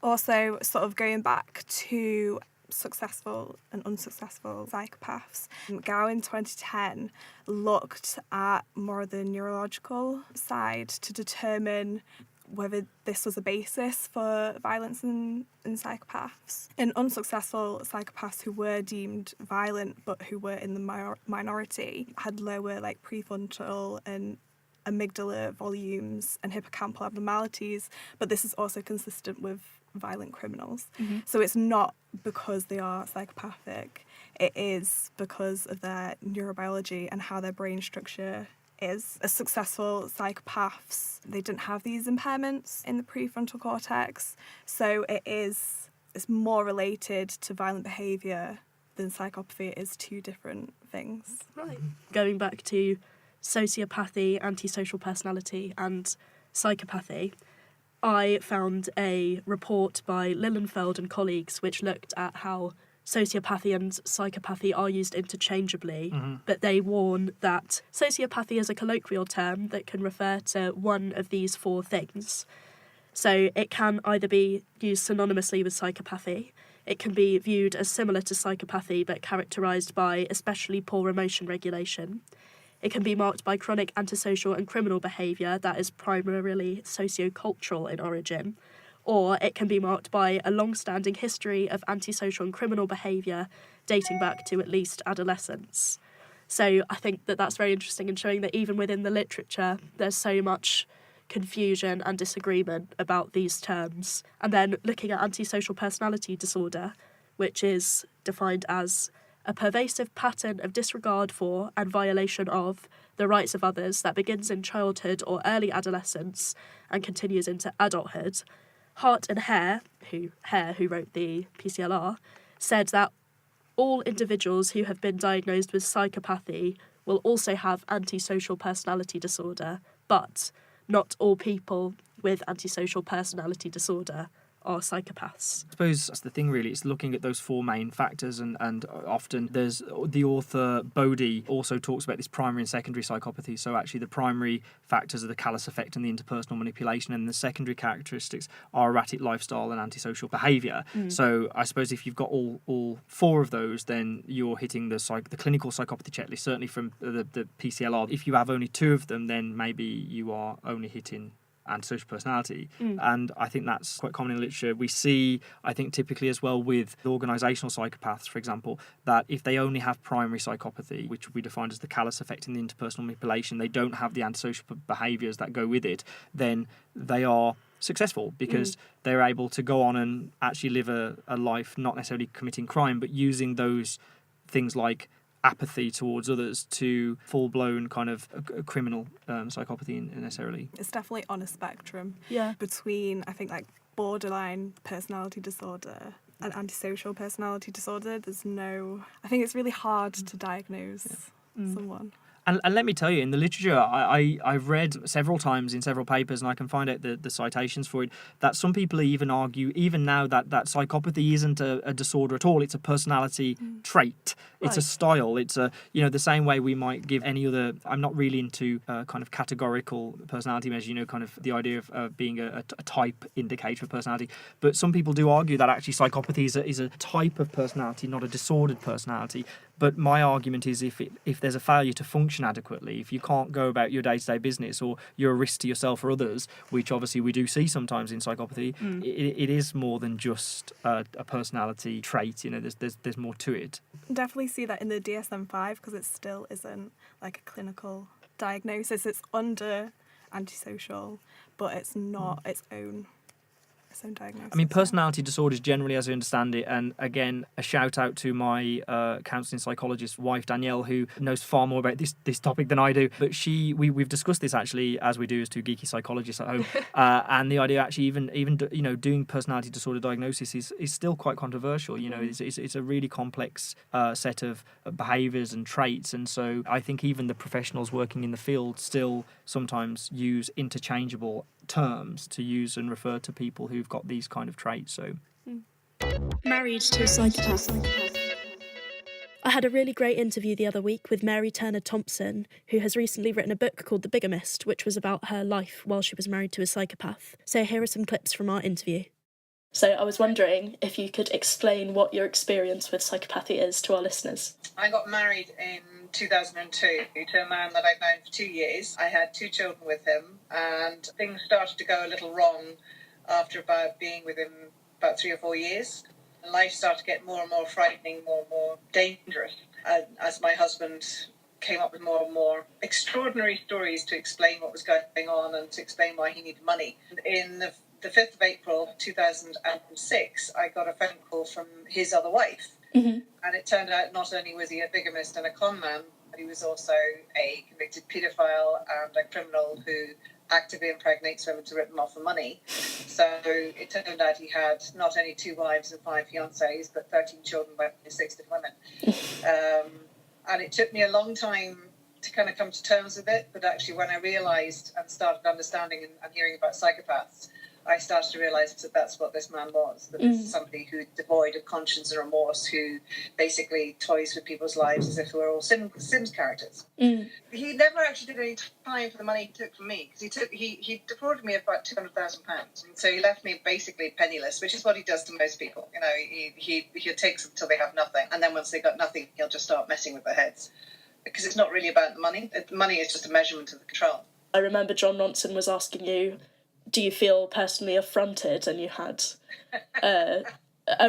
Also, sort of going back to successful and unsuccessful psychopaths, Gow in 2010 looked at more of the neurological side to determine whether this was a basis for violence in psychopaths. And unsuccessful psychopaths who were deemed violent but who were in the minority had lower like prefrontal and amygdala volumes and hippocampal abnormalities, but this is also consistent with violent criminals. So it's not because they are psychopathic, it is because of their neurobiology and how their brain structure is. As successful psychopaths, they didn't have these impairments in the prefrontal cortex, so it's more related to violent behaviour than psychopathy. It is two different things. Right. Going back to sociopathy, antisocial personality and psychopathy, I found a report by Lilienfeld and colleagues which looked at how sociopathy and psychopathy are used interchangeably, but they warn that sociopathy is a colloquial term that can refer to one of these four things. So it can either be used synonymously with psychopathy, it can be viewed as similar to psychopathy but characterised by especially poor emotion regulation. It can be marked by chronic antisocial and criminal behaviour that is primarily socio-cultural in origin, or it can be marked by a long-standing history of antisocial and criminal behaviour dating back to at least adolescence. So I think that that's very interesting in showing that even within the literature there's so much confusion and disagreement about these terms. And then looking at antisocial personality disorder, which is defined as a pervasive pattern of disregard for and violation of the rights of others that begins in childhood or early adolescence and continues into adulthood. Hart and Hare, who wrote the PCLR, said that all individuals who have been diagnosed with psychopathy will also have antisocial personality disorder, but not all people with antisocial personality disorder are psychopaths. I suppose that's the thing, really. It's looking at those four main factors, and often there's the author Bodie also talks about this primary and secondary psychopathy. So actually the primary factors are the callous affect and the interpersonal manipulation, and the secondary characteristics are erratic lifestyle and antisocial behaviour. So I suppose if you've got all four of those, then you're hitting the clinical psychopathy checklist, certainly from the PCLR. If you have only two of them, then maybe you are only hitting antisocial personality. And I think that's quite common in literature. We see, I think, typically as well with organisational psychopaths, for example, that if they only have primary psychopathy, which we define as the callous affect and the interpersonal manipulation, they don't have the antisocial behaviours that go with it, then they are successful because they're able to go on and actually live a life not necessarily committing crime, but using those things like apathy towards others to full-blown kind of a criminal psychopathy necessarily. It's definitely on a spectrum Yeah. between, I think, like borderline personality disorder and antisocial personality disorder. I think it's really hard to diagnose someone. And let me tell you, in the literature, I've read several times in several papers, and I can find out the citations for it, that some people even argue, even now, that psychopathy isn't a disorder at all. It's a personality trait. It's a style. It's the same way we might give any other. I'm not really into kind of categorical personality measure, kind of the idea of being a type indicator of personality. But some people do argue that actually psychopathy is a type of personality, not a disordered personality. But my argument is if there's a failure to function adequately, if you can't go about your day-to-day business, or you're a risk to yourself or others, which obviously we do see sometimes in psychopathy, it is more than just a personality trait. There's more to it. Definitely see that in the DSM-5 because it still isn't like a clinical diagnosis. It's under antisocial, but it's not its own diagnosis. I mean, personality disorders generally, as I understand it, and again, a shout out to my counselling psychologist wife, Danielle, who knows far more about this topic than I do. But we've discussed this actually, as we do as two geeky psychologists at home, and the idea actually even doing personality disorder diagnosis is still quite controversial. It's a really complex set of behaviours and traits, and so I think even the professionals working in the field still sometimes use interchangeable terms to use and refer to people who've got these kind of traits. So Married to a psychopath. I had a really great interview the other week with Mary Turner Thomson, who has recently written a book called The Bigamist, which was about her life while she was married to a psychopath. So here are some clips from our interview. So I was wondering if you could explain what your experience with psychopathy is to our listeners. I got married in 2002 to a man that I've known for 2 years. I had 2 children with him, and things started to go a little wrong after about being with him about 3 or 4 years. And life started to get more and more frightening, more and more dangerous, as my husband came up with more and more extraordinary stories to explain what was going on and to explain why he needed money. In the 5th of April 2006, I got a phone call from his other wife. And it turned out not only was he a bigamist and a con man, but he was also a convicted paedophile and a criminal who actively impregnates women to rip them off for money. So it turned out he had not only 2 wives and 5 fiancés, but 13 children by 6 different women. And it took me a long time to kind of come to terms with it, but actually when I realised and started understanding and hearing about psychopaths, I started to realise that that's what this man was, that this is somebody who's devoid of conscience and remorse, who basically toys with people's lives as if they were all Sims characters. He never actually did any time for the money he took from me, because he defrauded me of about £200,000. And so he left me basically penniless, which is what he does to most people. He takes them until they have nothing, and then once they got nothing, he'll just start messing with their heads. Because it's not really about the money. The money is just a measurement of the control. I remember John Ronson was asking you, do you feel personally affronted? And you had a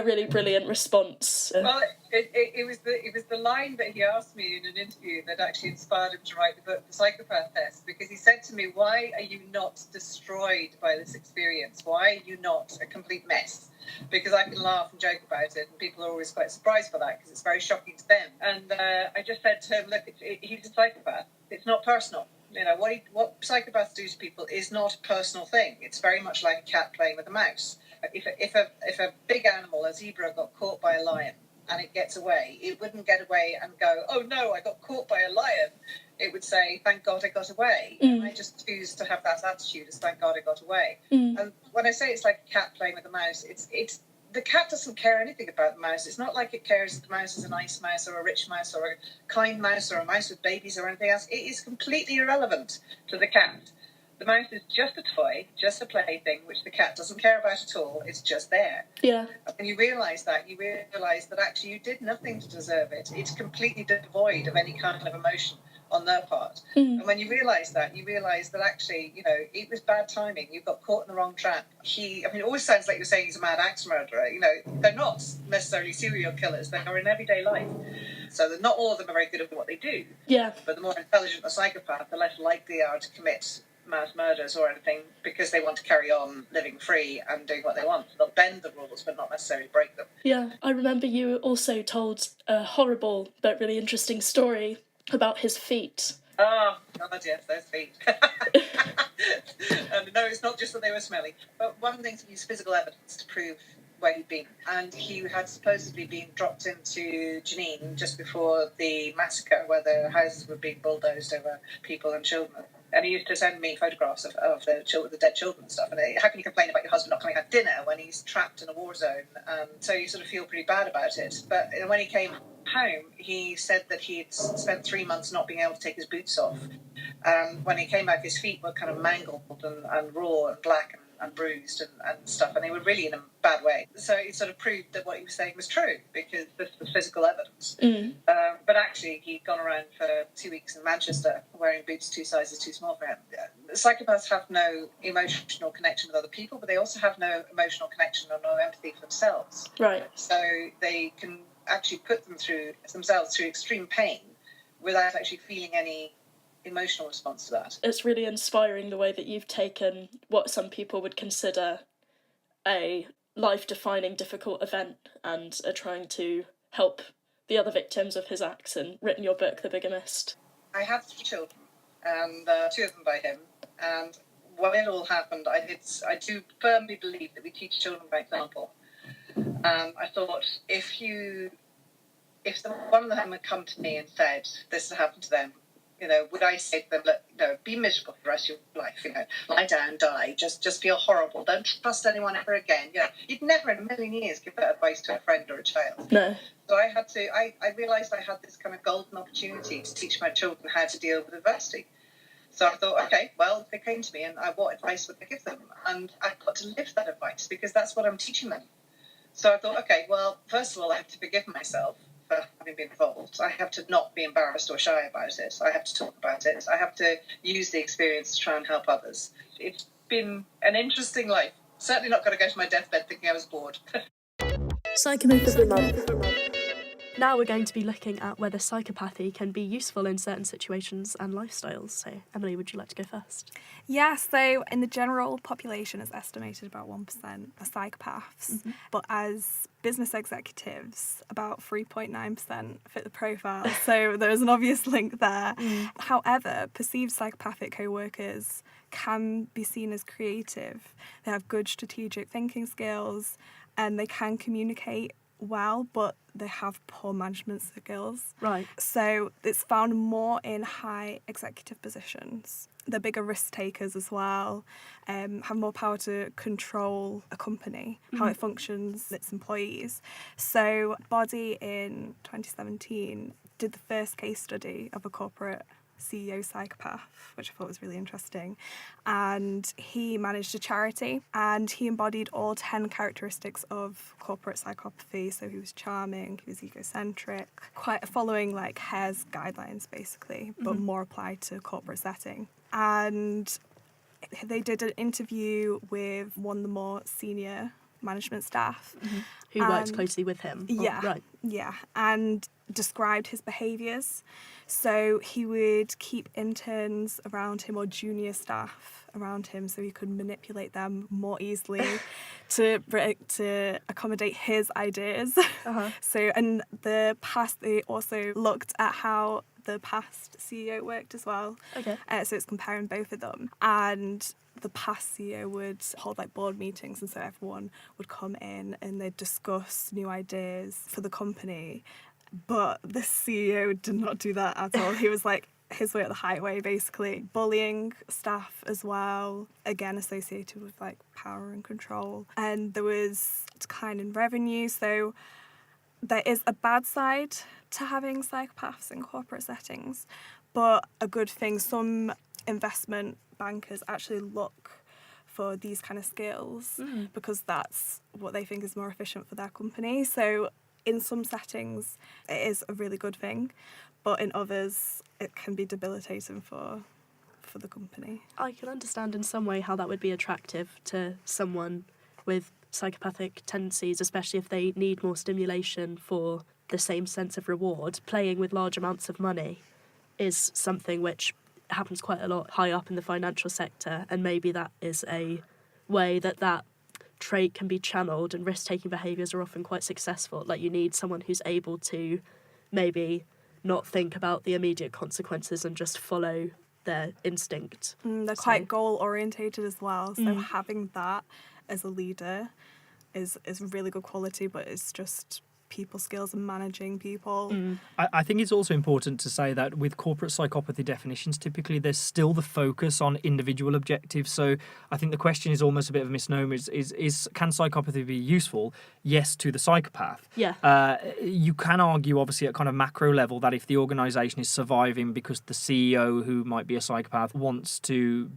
really brilliant response. Well, it was the line that he asked me in an interview that actually inspired him to write the book, The Psychopath Test, because he said to me, why are you not destroyed by this experience? Why are you not a complete mess? Because I can laugh and joke about it, and people are always quite surprised by that, because it's very shocking to them. And I just said to him, look, he's a psychopath. It's not personal. What psychopaths do to people is not a personal thing. It's very much like a cat playing with a mouse. If a big animal, a zebra, got caught by a lion and it gets away, it wouldn't get away and go, oh no, I got caught by a lion. It would say, thank God I got away. And I just choose to have that attitude as thank God I got away. And when I say it's like a cat playing with a mouse, it's the cat doesn't care anything about the mouse. It's not like it cares if the mouse is a nice mouse or a rich mouse or a kind mouse or a mouse with babies or anything else. It is completely irrelevant to the cat. The mouse is just a toy, just a plaything, which the cat doesn't care about at all. It's just there. Yeah. And you realise that actually you did nothing to deserve it. It's completely devoid of any kind of emotion on their part. And when you realise that actually, it was bad timing. You got caught in the wrong trap. It always sounds like you're saying he's a mad axe murderer. They're not necessarily serial killers. They are in everyday life. So not all of them are very good at what they do. Yeah. But the more intelligent a psychopath, the less likely they are to commit mass murders or anything because they want to carry on living free and doing what they want. They'll bend the rules but not necessarily break them. Yeah, I remember you also told a horrible but really interesting story about his feet. Oh, God, yes, those feet. And no, it's not just that they were smelly, but one thing to use physical evidence to prove where he'd been. And he had supposedly been dropped into Jenin just before the massacre, where the houses were being bulldozed over people and children. And he used to send me photographs of the dead children and stuff. And how can you complain about your husband not coming out to dinner when he's trapped in a war zone? So you sort of feel pretty bad about it. But when he came home, he said that he'd spent 3 months not being able to take his boots off. When he came back, his feet were kind of mangled and raw and black and bruised and stuff, and they were really in a bad way. So it sort of proved that what he was saying was true, because this was physical evidence. But actually, he'd gone around for 2 weeks in Manchester wearing boots 2 sizes too small for him. Psychopaths have no emotional connection with other people, but they also have no emotional connection or no empathy for themselves. Right. So they can actually put themselves through extreme pain without actually feeling any emotional response to that. It's really inspiring the way that you've taken what some people would consider a life-defining difficult event and are trying to help the other victims of his acts and written your book, The Bigamist. I had 3 children, and 2 of them by him, and when it all happened, I do firmly believe that we teach children by example. I thought, if one of them had come to me and said this had happened to them, would I say to them, look, be miserable for the rest of your life, lie down, die, just feel horrible, don't trust anyone ever again. You'd never in a million years give that advice to a friend or a child. No. So I realised I had this kind of golden opportunity to teach my children how to deal with adversity. So I thought, okay, well, if they came to me, and what advice would I give them? And I've got to live that advice, because that's what I'm teaching them. So I thought, okay, well, first of all, I have to forgive myself for having been involved. I have to not be embarrassed or shy about it. I have to talk about it. I have to use the experience to try and help others. It's been an interesting life. Certainly not going to go to my deathbed thinking I was bored. Psychopath of the month. Now we're going to be looking at whether psychopathy can be useful in certain situations and lifestyles. So, Emily, would you like to go first? Yeah, so in the general population, it's estimated about 1% are psychopaths. Mm-hmm. But as business executives, about 3.9% fit the profile. So there's an obvious link there. However, perceived psychopathic co-workers can be seen as creative. They have good strategic thinking skills and they can communicate well, but they have poor management skills. Right. So it's found more in high executive positions. They're bigger risk takers as well, have more power to control a company, how it functions, its employees. So Body in 2017 did the first case study of a corporate CEO psychopath, which I thought was really interesting. And he managed a charity and he embodied all 10 characteristics of corporate psychopathy. So he was charming, he was egocentric, quite following like Hare's guidelines basically, but more applied to corporate setting. And they did an interview with one of the more senior management staff. Who works closely with him. Yeah, right. Yeah, and described his behaviours. So he would keep interns around him or junior staff around him so he could manipulate them more easily to accommodate his ideas. So in the past, they also looked at how the past CEO worked as well. Okay. So it's comparing both of them. And the past CEO would hold like board meetings, and so everyone would come in and they'd discuss new ideas for the company. But the CEO did not do that at all. He was like his way or the highway, basically. Bullying staff as well, again associated with like power and control. And there was decline in revenue. So there is a bad side to having psychopaths in corporate settings, but a good thing. Some investment bankers actually look for these kind of skills because that's what they think is more efficient for their company. So in some settings, it is a really good thing, but in others, it can be debilitating for the company. I can understand in some way how that would be attractive to someone with psychopathic tendencies, especially if they need more stimulation for the same sense of reward. Playing with large amounts of money is something which happens quite a lot high up in the financial sector, and maybe that is a way that trait can be channeled, and risk-taking behaviours are often quite successful. Like, you need someone who's able to maybe not think about the immediate consequences and just follow their instinct. They're quite goal-orientated as well, so having that as a leader is really good quality, but it's just people skills and managing people. I think it's also important to say that with corporate psychopathy definitions, typically there's still the focus on individual objectives. So I think the question is almost a bit of a misnomer. Is can psychopathy be useful? Yes, to the psychopath. Yeah. You can argue, obviously, at kind of macro level, that if the organisation is surviving because the CEO, who might be a psychopath, wants to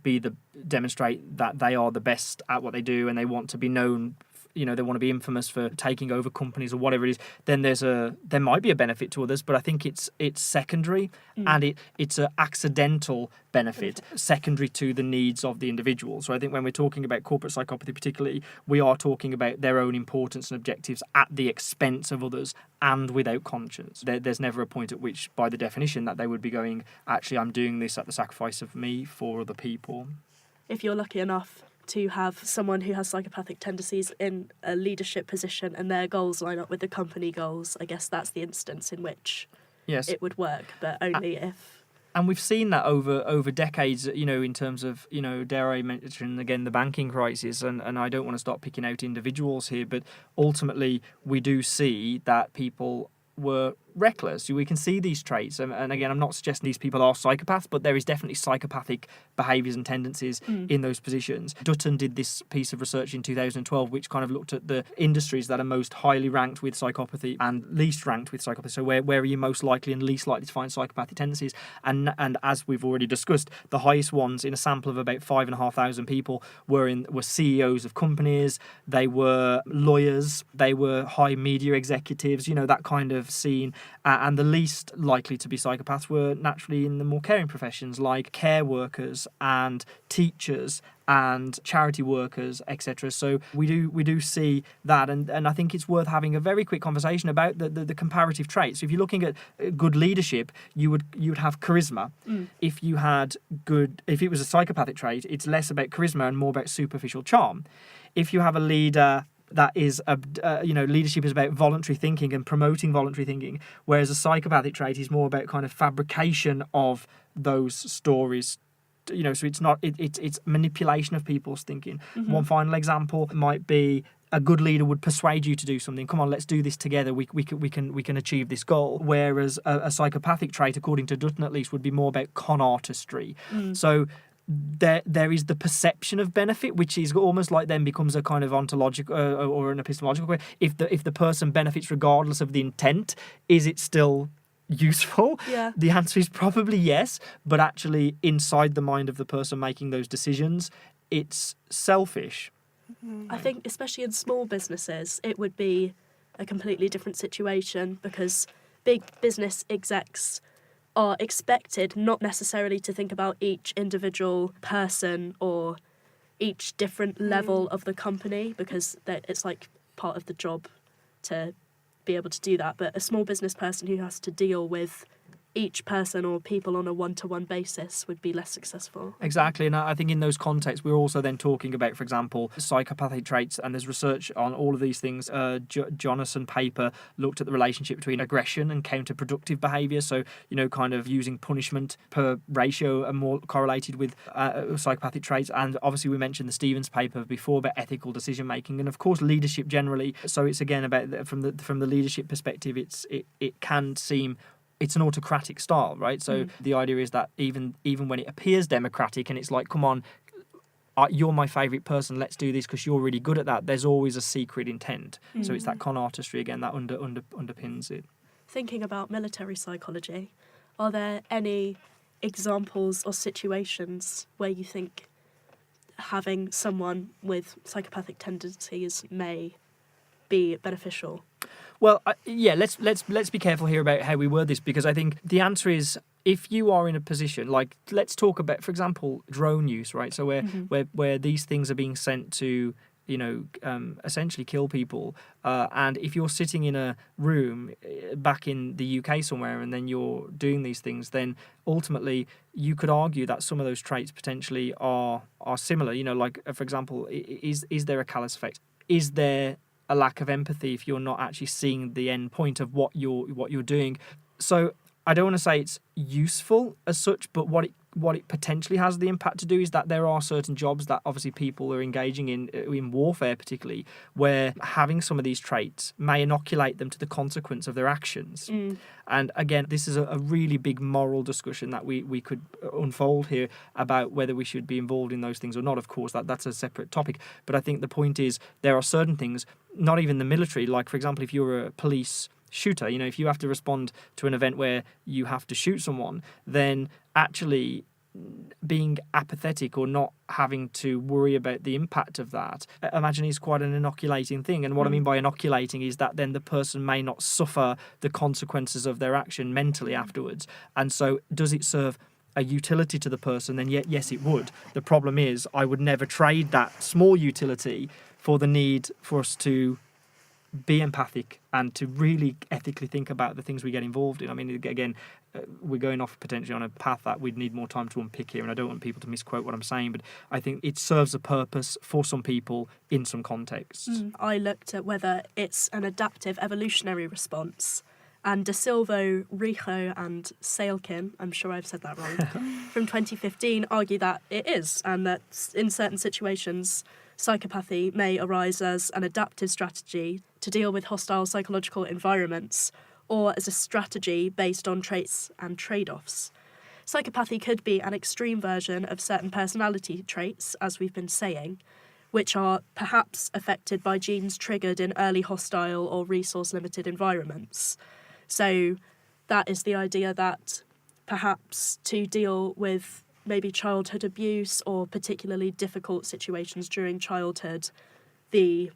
demonstrate that they are the best at what they do, and they want to be known, they want to be infamous for taking over companies or whatever it is, then there might be a benefit to others, but I think it's secondary, and it's an accidental benefit secondary to the needs of the individual. So I think when we're talking about corporate psychopathy particularly, we are talking about their own importance and objectives at the expense of others and without conscience. There's never a point at which, by the definition, that they would be going, actually, I'm doing this at the sacrifice of me for other people. If you're lucky enough to have someone who has psychopathic tendencies in a leadership position and their goals line up with the company goals, I guess that's the instance in which it would work, but only if... And we've seen that over decades, in terms of, dare I mention again the banking crisis, and I don't want to start picking out individuals here, but ultimately we do see that people were reckless. We can see these traits, and again, I'm not suggesting these people are psychopaths, but there is definitely psychopathic behaviours and tendencies in those positions. Dutton did this piece of research in 2012 which kind of looked at the industries that are most highly ranked with psychopathy and least ranked with psychopathy. So where are you most likely and least likely to find psychopathic tendencies? And as we've already discussed, the highest ones in a sample of about 5,500 people were CEOs of companies, they were lawyers, they were high media executives, that kind of scene. And the least likely to be psychopaths were naturally in the more caring professions, like care workers and teachers and charity workers, etc. So we do see that, and I think it's worth having a very quick conversation about the comparative traits. So if you're looking at good leadership, you would have charisma. If it was a psychopathic trait, it's less about charisma and more about superficial charm. If you have a leader that is, leadership is about voluntary thinking and promoting voluntary thinking, whereas a psychopathic trait is more about kind of fabrication of those stories. So it's not, it's manipulation of people's thinking. One final example might be a good leader would persuade you to do something. Come on, let's do this together. We can achieve this goal. Whereas a psychopathic trait, according to Dutton at least, would be more about con artistry. So there is the perception of benefit, which is almost like then becomes a kind of ontological or an epistemological way. If the person benefits regardless of the intent, is it still useful? Yeah. The answer is probably yes, but actually inside the mind of the person making those decisions, it's selfish. I think especially in small businesses, it would be a completely different situation, because big business execs are expected not necessarily to think about each individual person or each different level of the company, because it's like part of the job to be able to do that. But a small business person who has to deal with each person or people on a one-to-one basis would be less successful. Exactly, and I think in those contexts we're also then talking about, for example, psychopathic traits, and there's research on all of these things. Jonasson paper looked at the relationship between aggression and counterproductive behaviour, so kind of using punishment per ratio are more correlated with psychopathic traits. And obviously we mentioned the Stevens paper before about ethical decision making, and of course leadership generally. So it's again about from the leadership perspective, it can seem it's an autocratic style, right? So the idea is that even when it appears democratic and it's like, come on, you're my favourite person, let's do this because you're really good at that, there's always a secret intent. So it's that con artistry again that underpins it. Thinking about military psychology, are there any examples or situations where you think having someone with psychopathic tendencies may be beneficial? Well, let's be careful here about how we word this, because I think the answer is, if you are in a position, like, let's talk about, for example, drone use, right? So where these things are being sent to essentially kill people. And if you're sitting in a room back in the UK somewhere and then you're doing these things, then ultimately you could argue that some of those traits potentially are similar. Like, for example, is there a callous effect? Is there a lack of empathy if you're not actually seeing the end point of what you're doing? So I don't want to say it's useful as such, but what it potentially has the impact to do is that there are certain jobs that obviously people are engaging in warfare particularly, where having some of these traits may inoculate them to the consequence of their actions. And again, this is a really big moral discussion that we could unfold here about whether we should be involved in those things or not. Of course, that's a separate topic. But I think the point is there are certain things, not even the military, like, for example, if you're a police shooter, if you have to respond to an event where you have to shoot someone, then actually being apathetic or not having to worry about the impact of that, I imagine, is quite an inoculating thing. And what I mean by inoculating is that then the person may not suffer the consequences of their action mentally afterwards. And so does it serve a utility to the person? Then yes, it would. The problem is I would never trade that small utility for the need for us to be empathic and to really ethically think about the things we get involved in. I mean, again, we're going off potentially on a path that we'd need more time to unpick here, and I don't want people to misquote what I'm saying, but I think it serves a purpose for some people in some contexts. I looked at whether it's an adaptive evolutionary response, and De Silva, Rijo and Sailkin, I'm sure I've said that wrong, from 2015 argue that it is, and that in certain situations psychopathy may arise as an adaptive strategy to deal with hostile psychological environments, or as a strategy based on traits and trade-offs. Psychopathy could be an extreme version of certain personality traits, as we've been saying, which are perhaps affected by genes triggered in early hostile or resource-limited environments. So that is the idea that perhaps to deal with maybe childhood abuse or particularly difficult situations during childhood, the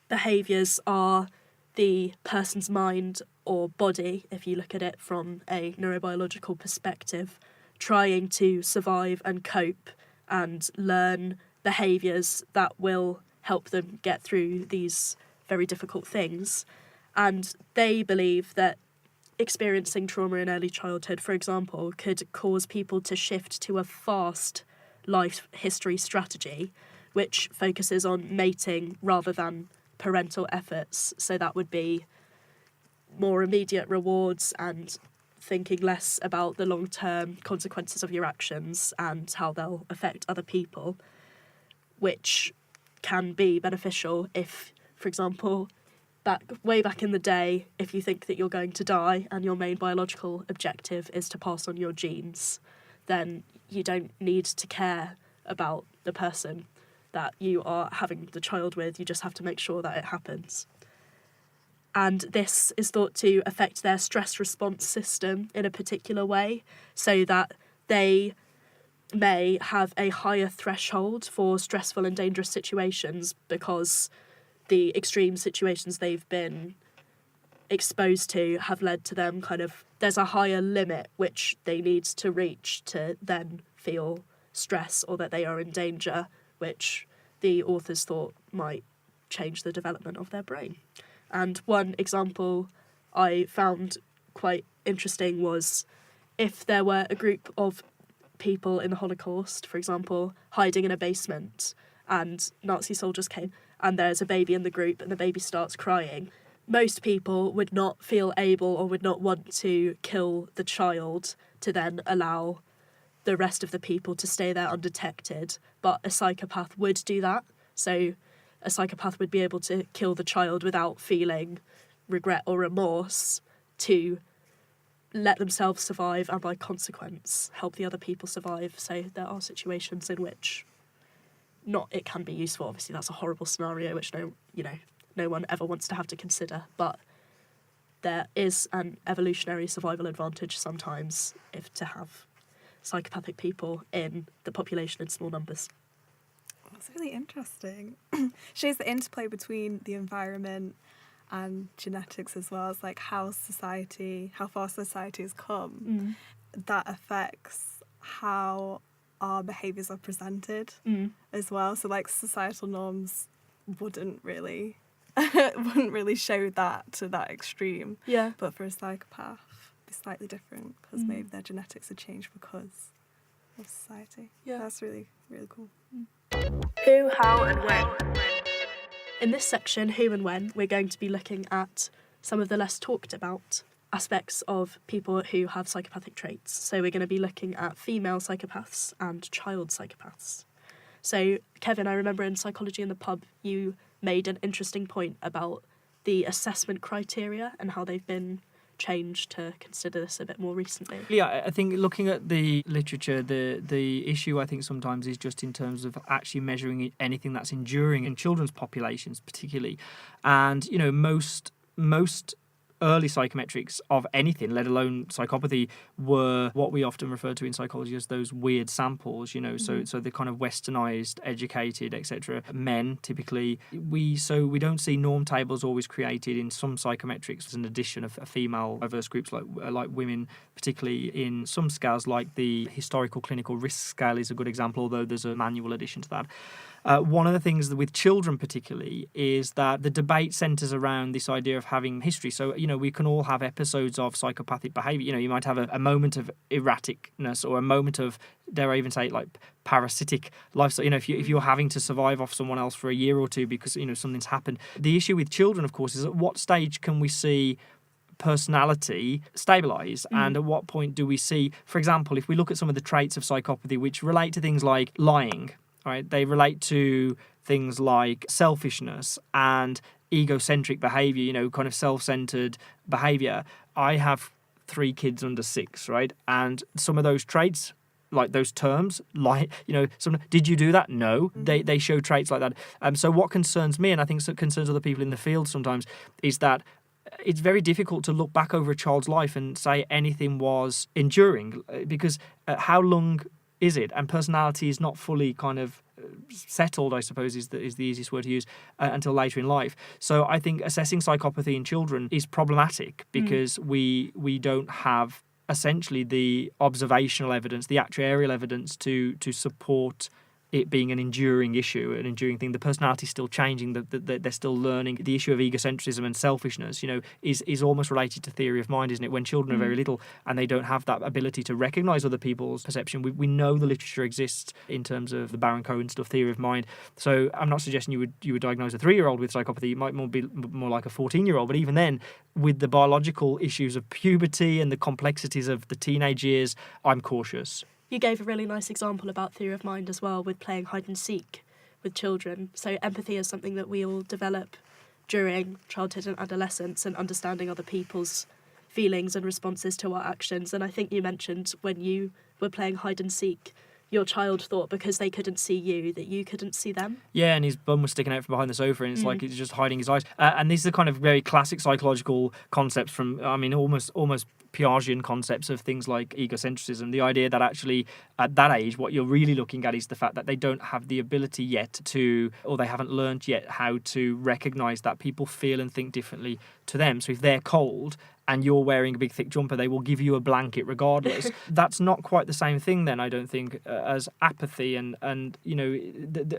behaviours are the person's mind or body, if you look at it from a neurobiological perspective, trying to survive and cope and learn behaviours that will help them get through these very difficult things. And they believe that experiencing trauma in early childhood, for example, could cause people to shift to a fast life history strategy, which focuses on mating rather than parental efforts. So that would be more immediate rewards and thinking less about the long-term consequences of your actions and how they'll affect other people, which can be beneficial if, for example, way back in the day, if you think that you're going to die and your main biological objective is to pass on your genes, then you don't need to care about the person that you are having the child with. You just have to make sure that it happens. And this is thought to affect their stress response system in a particular way, so that they may have a higher threshold for stressful and dangerous situations because the extreme situations they've been exposed to have led to them there's a higher limit which they need to reach to then feel stress or that they are in danger, which the authors thought might change the development of their brain. And one example I found quite interesting was if there were a group of people in the Holocaust, for example, hiding in a basement and Nazi soldiers came and there's a baby in the group and the baby starts crying, most people would not feel able or would not want to kill the child to then allow the rest of the people to stay there undetected. But a psychopath would do that. So a psychopath would be able to kill the child without feeling regret or remorse to let themselves survive and by consequence help the other people survive. So there are situations in which it can be useful. Obviously that's a horrible scenario which no one ever wants to have to consider, but there is an evolutionary survival advantage sometimes if to have psychopathic people in the population in small numbers. That's really interesting. Shows the interplay between the environment and genetics as well as how far society has come. That affects how our behaviours are presented as well. So societal norms wouldn't really show that to that extreme. Yeah. But for a psychopath, it's slightly different because maybe their genetics are changed because of society. Yeah. That's really, really cool. Who, how, and when. In this section, Who and When, we're going to be looking at some of the less talked about aspects of people who have psychopathic traits. So we're going to be looking at female psychopaths and child psychopaths. So, Kevin, I remember in Psychology in the Pub, you made an interesting point about the assessment criteria and how they've been changed to consider this a bit more recently. Yeah, I think looking at the literature, the issue I think sometimes is just in terms of actually measuring anything that's enduring in children's populations particularly. And, you know, most early psychometrics of anything, let alone psychopathy, were what we often refer to in psychology as those weird samples, you know, so the kind of westernized, educated, etc. men typically. We don't see norm tables always created in some psychometrics as an addition of female diverse groups like women, particularly in some scales like the historical clinical risk scale is a good example, although there's a manual addition to that. One of the things with children particularly is that the debate centres around this idea of having history. So, you know, we can all have episodes of psychopathic behaviour. You know, you might have a moment of erraticness or a moment of, dare I even say, like parasitic lifestyle. You know, if you're having to survive off someone else for a year or two because, you know, something's happened. The issue with children, of course, is at what stage can we see personality stabilise, and at what point do we see, for example, if we look at some of the traits of psychopathy which relate to things like lying, right? They relate to things like selfishness and egocentric behaviour, you know, kind of self-centred behaviour. I have 3 kids under 6, right? And some of those traits, like those terms, like, you know, did you do that? No. They show traits like that. So what concerns me, and I think concerns other people in the field sometimes, is that it's very difficult to look back over a child's life and say anything was enduring, because how long is it? And personality is not fully kind of settled, I suppose, is the easiest word to use, until later in life. So I think assessing psychopathy in children is problematic because we don't have essentially the observational evidence, the actuarial evidence to support it being an enduring issue, an enduring thing. The personality is still changing, they're still learning. The issue of egocentrism and selfishness, you know, is almost related to theory of mind, isn't it? When children are very little and they don't have that ability to recognise other people's perception, we know the literature exists in terms of the Baron Cohen stuff, theory of mind. So I'm not suggesting you would diagnose a 3-year-old with psychopathy. It might be more like a 14-year-old, but even then, with the biological issues of puberty and the complexities of the teenage years, I'm cautious. You gave a really nice example about theory of mind as well with playing hide and seek with children. So empathy is something that we all develop during childhood and adolescence, and understanding other people's feelings and responses to our actions. And I think you mentioned when you were playing hide and seek, your child thought because they couldn't see you that you couldn't see them. Yeah, and his bum was sticking out from behind the sofa, and it's like he's just hiding his eyes. And these are kind of very classic psychological concepts from, I mean, almost Piagetian concepts of things like egocentrism. The idea that actually at that age, what you're really looking at is the fact that they don't have the ability yet to, or they haven't learned yet how to recognise that people feel and think differently to them. So if they're cold and you're wearing a big thick jumper, they will give you a blanket regardless. That's not quite the same thing then, I don't think, as apathy and you know,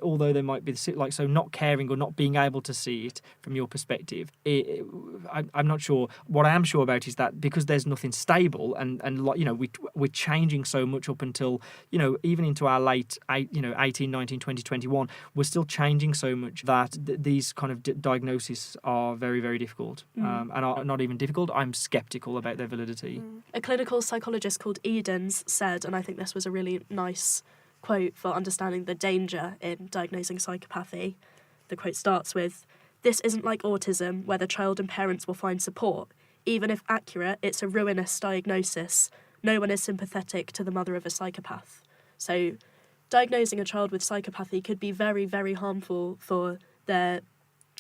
although they might be like, so not caring or not being able to see it from your perspective. I'm not sure. What I am sure about is that because there's nothing stable and you know, we're changing so much up until, you know, even into our late, 18, 19, 20, 21, we're still changing so much that these kind of diagnoses are very, very difficult and are not even difficult. I'm sceptical about their validity. A clinical psychologist called Edens said, and I think this was a really nice quote for understanding the danger in diagnosing psychopathy. The quote starts with, "This isn't like autism, where the child and parents will find support. Even if accurate, it's a ruinous diagnosis. No one is sympathetic to the mother of a psychopath." So diagnosing a child with psychopathy could be very, very harmful for their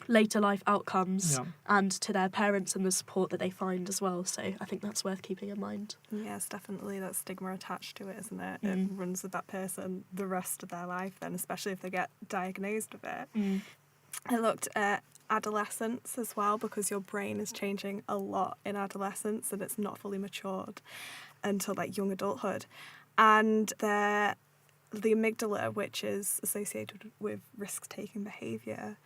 later life outcomes and to their parents and the support that they find as well. So I think that's worth keeping in mind. Yes, definitely that stigma attached to it, isn't it? It runs with that person the rest of their life then, especially if they get diagnosed with it. I looked at adolescence as well, because your brain is changing a lot in adolescence and it's not fully matured until like young adulthood. And the amygdala, which is associated with risk-taking behaviour,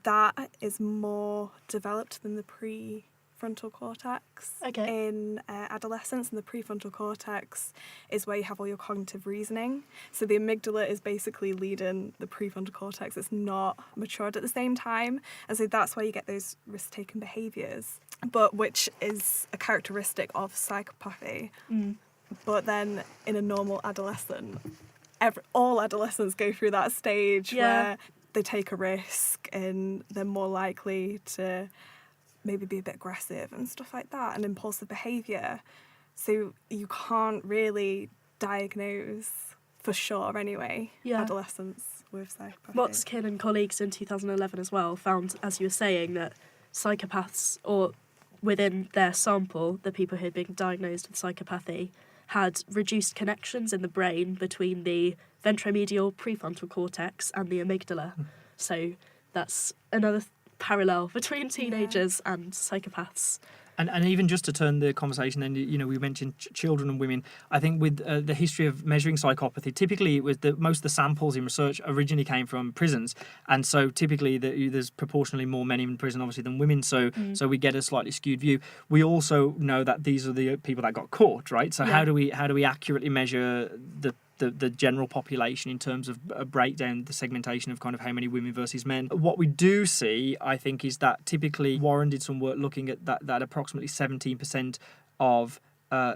that is more developed than the prefrontal cortex. Okay. In adolescence, and the prefrontal cortex is where you have all your cognitive reasoning. So the amygdala is basically leading the prefrontal cortex. It's not matured at the same time, and so that's why you get those risk-taking behaviours, but which is a characteristic of psychopathy. But then in a normal adolescent, all adolescents go through that stage where they take a risk and they're more likely to maybe be a bit aggressive and stuff like that, and impulsive behaviour. So you can't really diagnose for sure anyway adolescents with psychopathy. Watskin and colleagues in 2011 as well found, as you were saying, that psychopaths, or within their sample, the people who had been diagnosed with psychopathy, had reduced connections in the brain between the ventromedial prefrontal cortex and the amygdala. So that's another parallel between teenagers and psychopaths. And even just to turn the conversation, and we mentioned children and women. I think with the history of measuring psychopathy, typically it was most of the samples in research originally came from prisons, and so typically there's proportionally more men in prison, obviously, than women. So we get a slightly skewed view. We also know that these are the people that got caught, right? So how do we accurately measure the general population in terms of a breakdown, the segmentation of kind of how many women versus men? What we do see, I think, is that typically Warren did some work looking at that approximately 17% of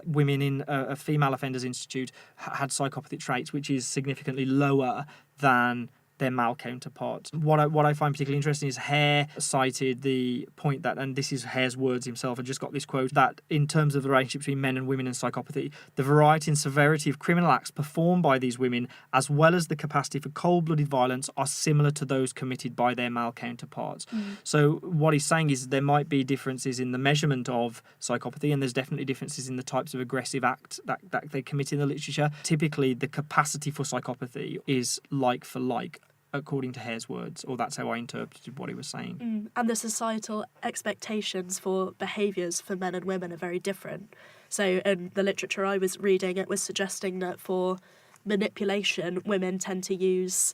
women in a female offenders institute had psychopathic traits, which is significantly lower than their male counterparts. What I find particularly interesting is Hare cited the point that, and this is Hare's words himself, I just got this quote, that in terms of the relationship between men and women and psychopathy, the variety and severity of criminal acts performed by these women, as well as the capacity for cold-blooded violence, are similar to those committed by their male counterparts. So what he's saying is there might be differences in the measurement of psychopathy, and there's definitely differences in the types of aggressive acts that they commit in the literature. Typically, the capacity for psychopathy is like for like, according to Hare's words, or that's how I interpreted what he was saying. And the societal expectations for behaviours for men and women are very different. So in the literature I was reading, it was suggesting that for manipulation, women tend to use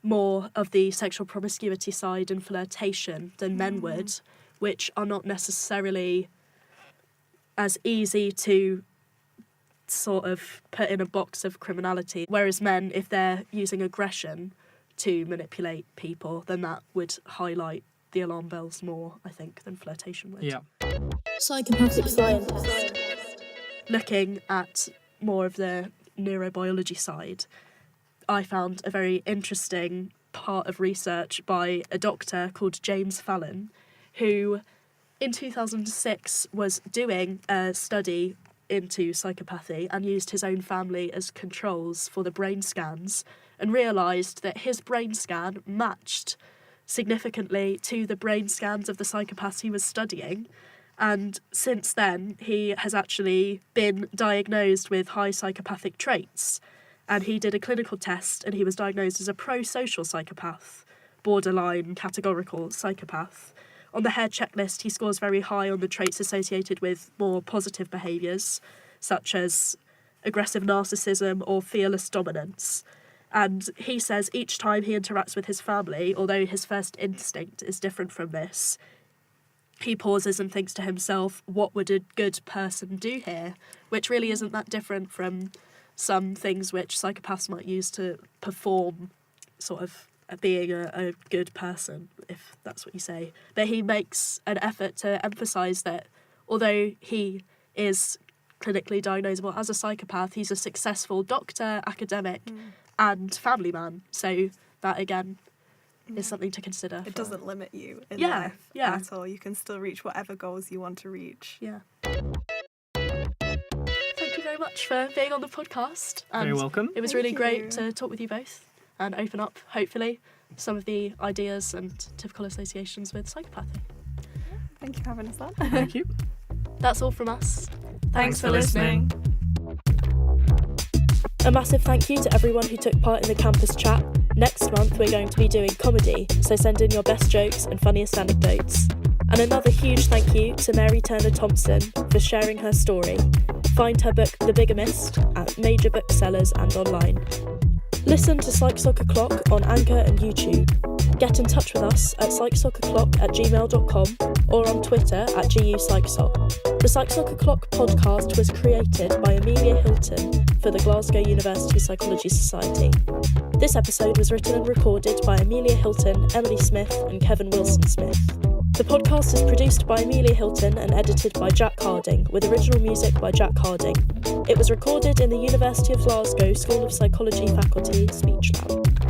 more of the sexual promiscuity side and flirtation than men would, which are not necessarily as easy to sort of put in a box of criminality. Whereas men, if they're using aggression to manipulate people, then that would highlight the alarm bells more, I think, than flirtation would. Yeah. Psychopathic scientists. Looking at more of the neurobiology side, I found a very interesting part of research by a doctor called James Fallon, who in 2006 was doing a study into psychopathy and used his own family as controls for the brain scans, and realised that his brain scan matched significantly to the brain scans of the psychopaths he was studying. And since then, he has actually been diagnosed with high psychopathic traits. And he did a clinical test and he was diagnosed as a pro-social psychopath, borderline categorical psychopath. On the Hare checklist, he scores very high on the traits associated with more positive behaviours, such as aggressive narcissism or fearless dominance. And he says each time he interacts with his family, although his first instinct is different from this, he pauses and thinks to himself, what would a good person do here? Which really isn't that different from some things which psychopaths might use to perform sort of being a good person, if that's what you say. But he makes an effort to emphasise that although he is clinically diagnosable as a psychopath, he's a successful doctor, academic, and family man. So that, again, is something to consider. It doesn't limit you in Yeah, life yeah. at all. You can still reach whatever goals you want to reach. Yeah. Thank you very much for being on the podcast. And Very welcome. It was Thank really you. great to talk with you both and open up, hopefully, some of the ideas and typical associations with psychopathy. Thank you for having us on. Thank you. That's all from us. Thanks for listening. A massive thank you to everyone who took part in the campus chat. Next month we're going to be doing comedy, so send in your best jokes and funniest anecdotes. And another huge thank you to Mary Turner Thomson for sharing her story. Find her book The Bigamist at major booksellers and online. Listen to Psych Soc O'Clock on Anchor and YouTube. Get in touch with us at psychsococlock@gmail.com or on Twitter at @GUPsychSoc. The Psych Soc O'Clock podcast was created by Amelia Hilton for the Glasgow University Psychology Society. This episode was written and recorded by Amelia Hilton, Emily Smith and Kevin Wilson-Smith. The podcast is produced by Amelia Hilton and edited by Jack Harding, with original music by Jack Harding. It was recorded in the University of Glasgow School of Psychology Faculty Speech Lab.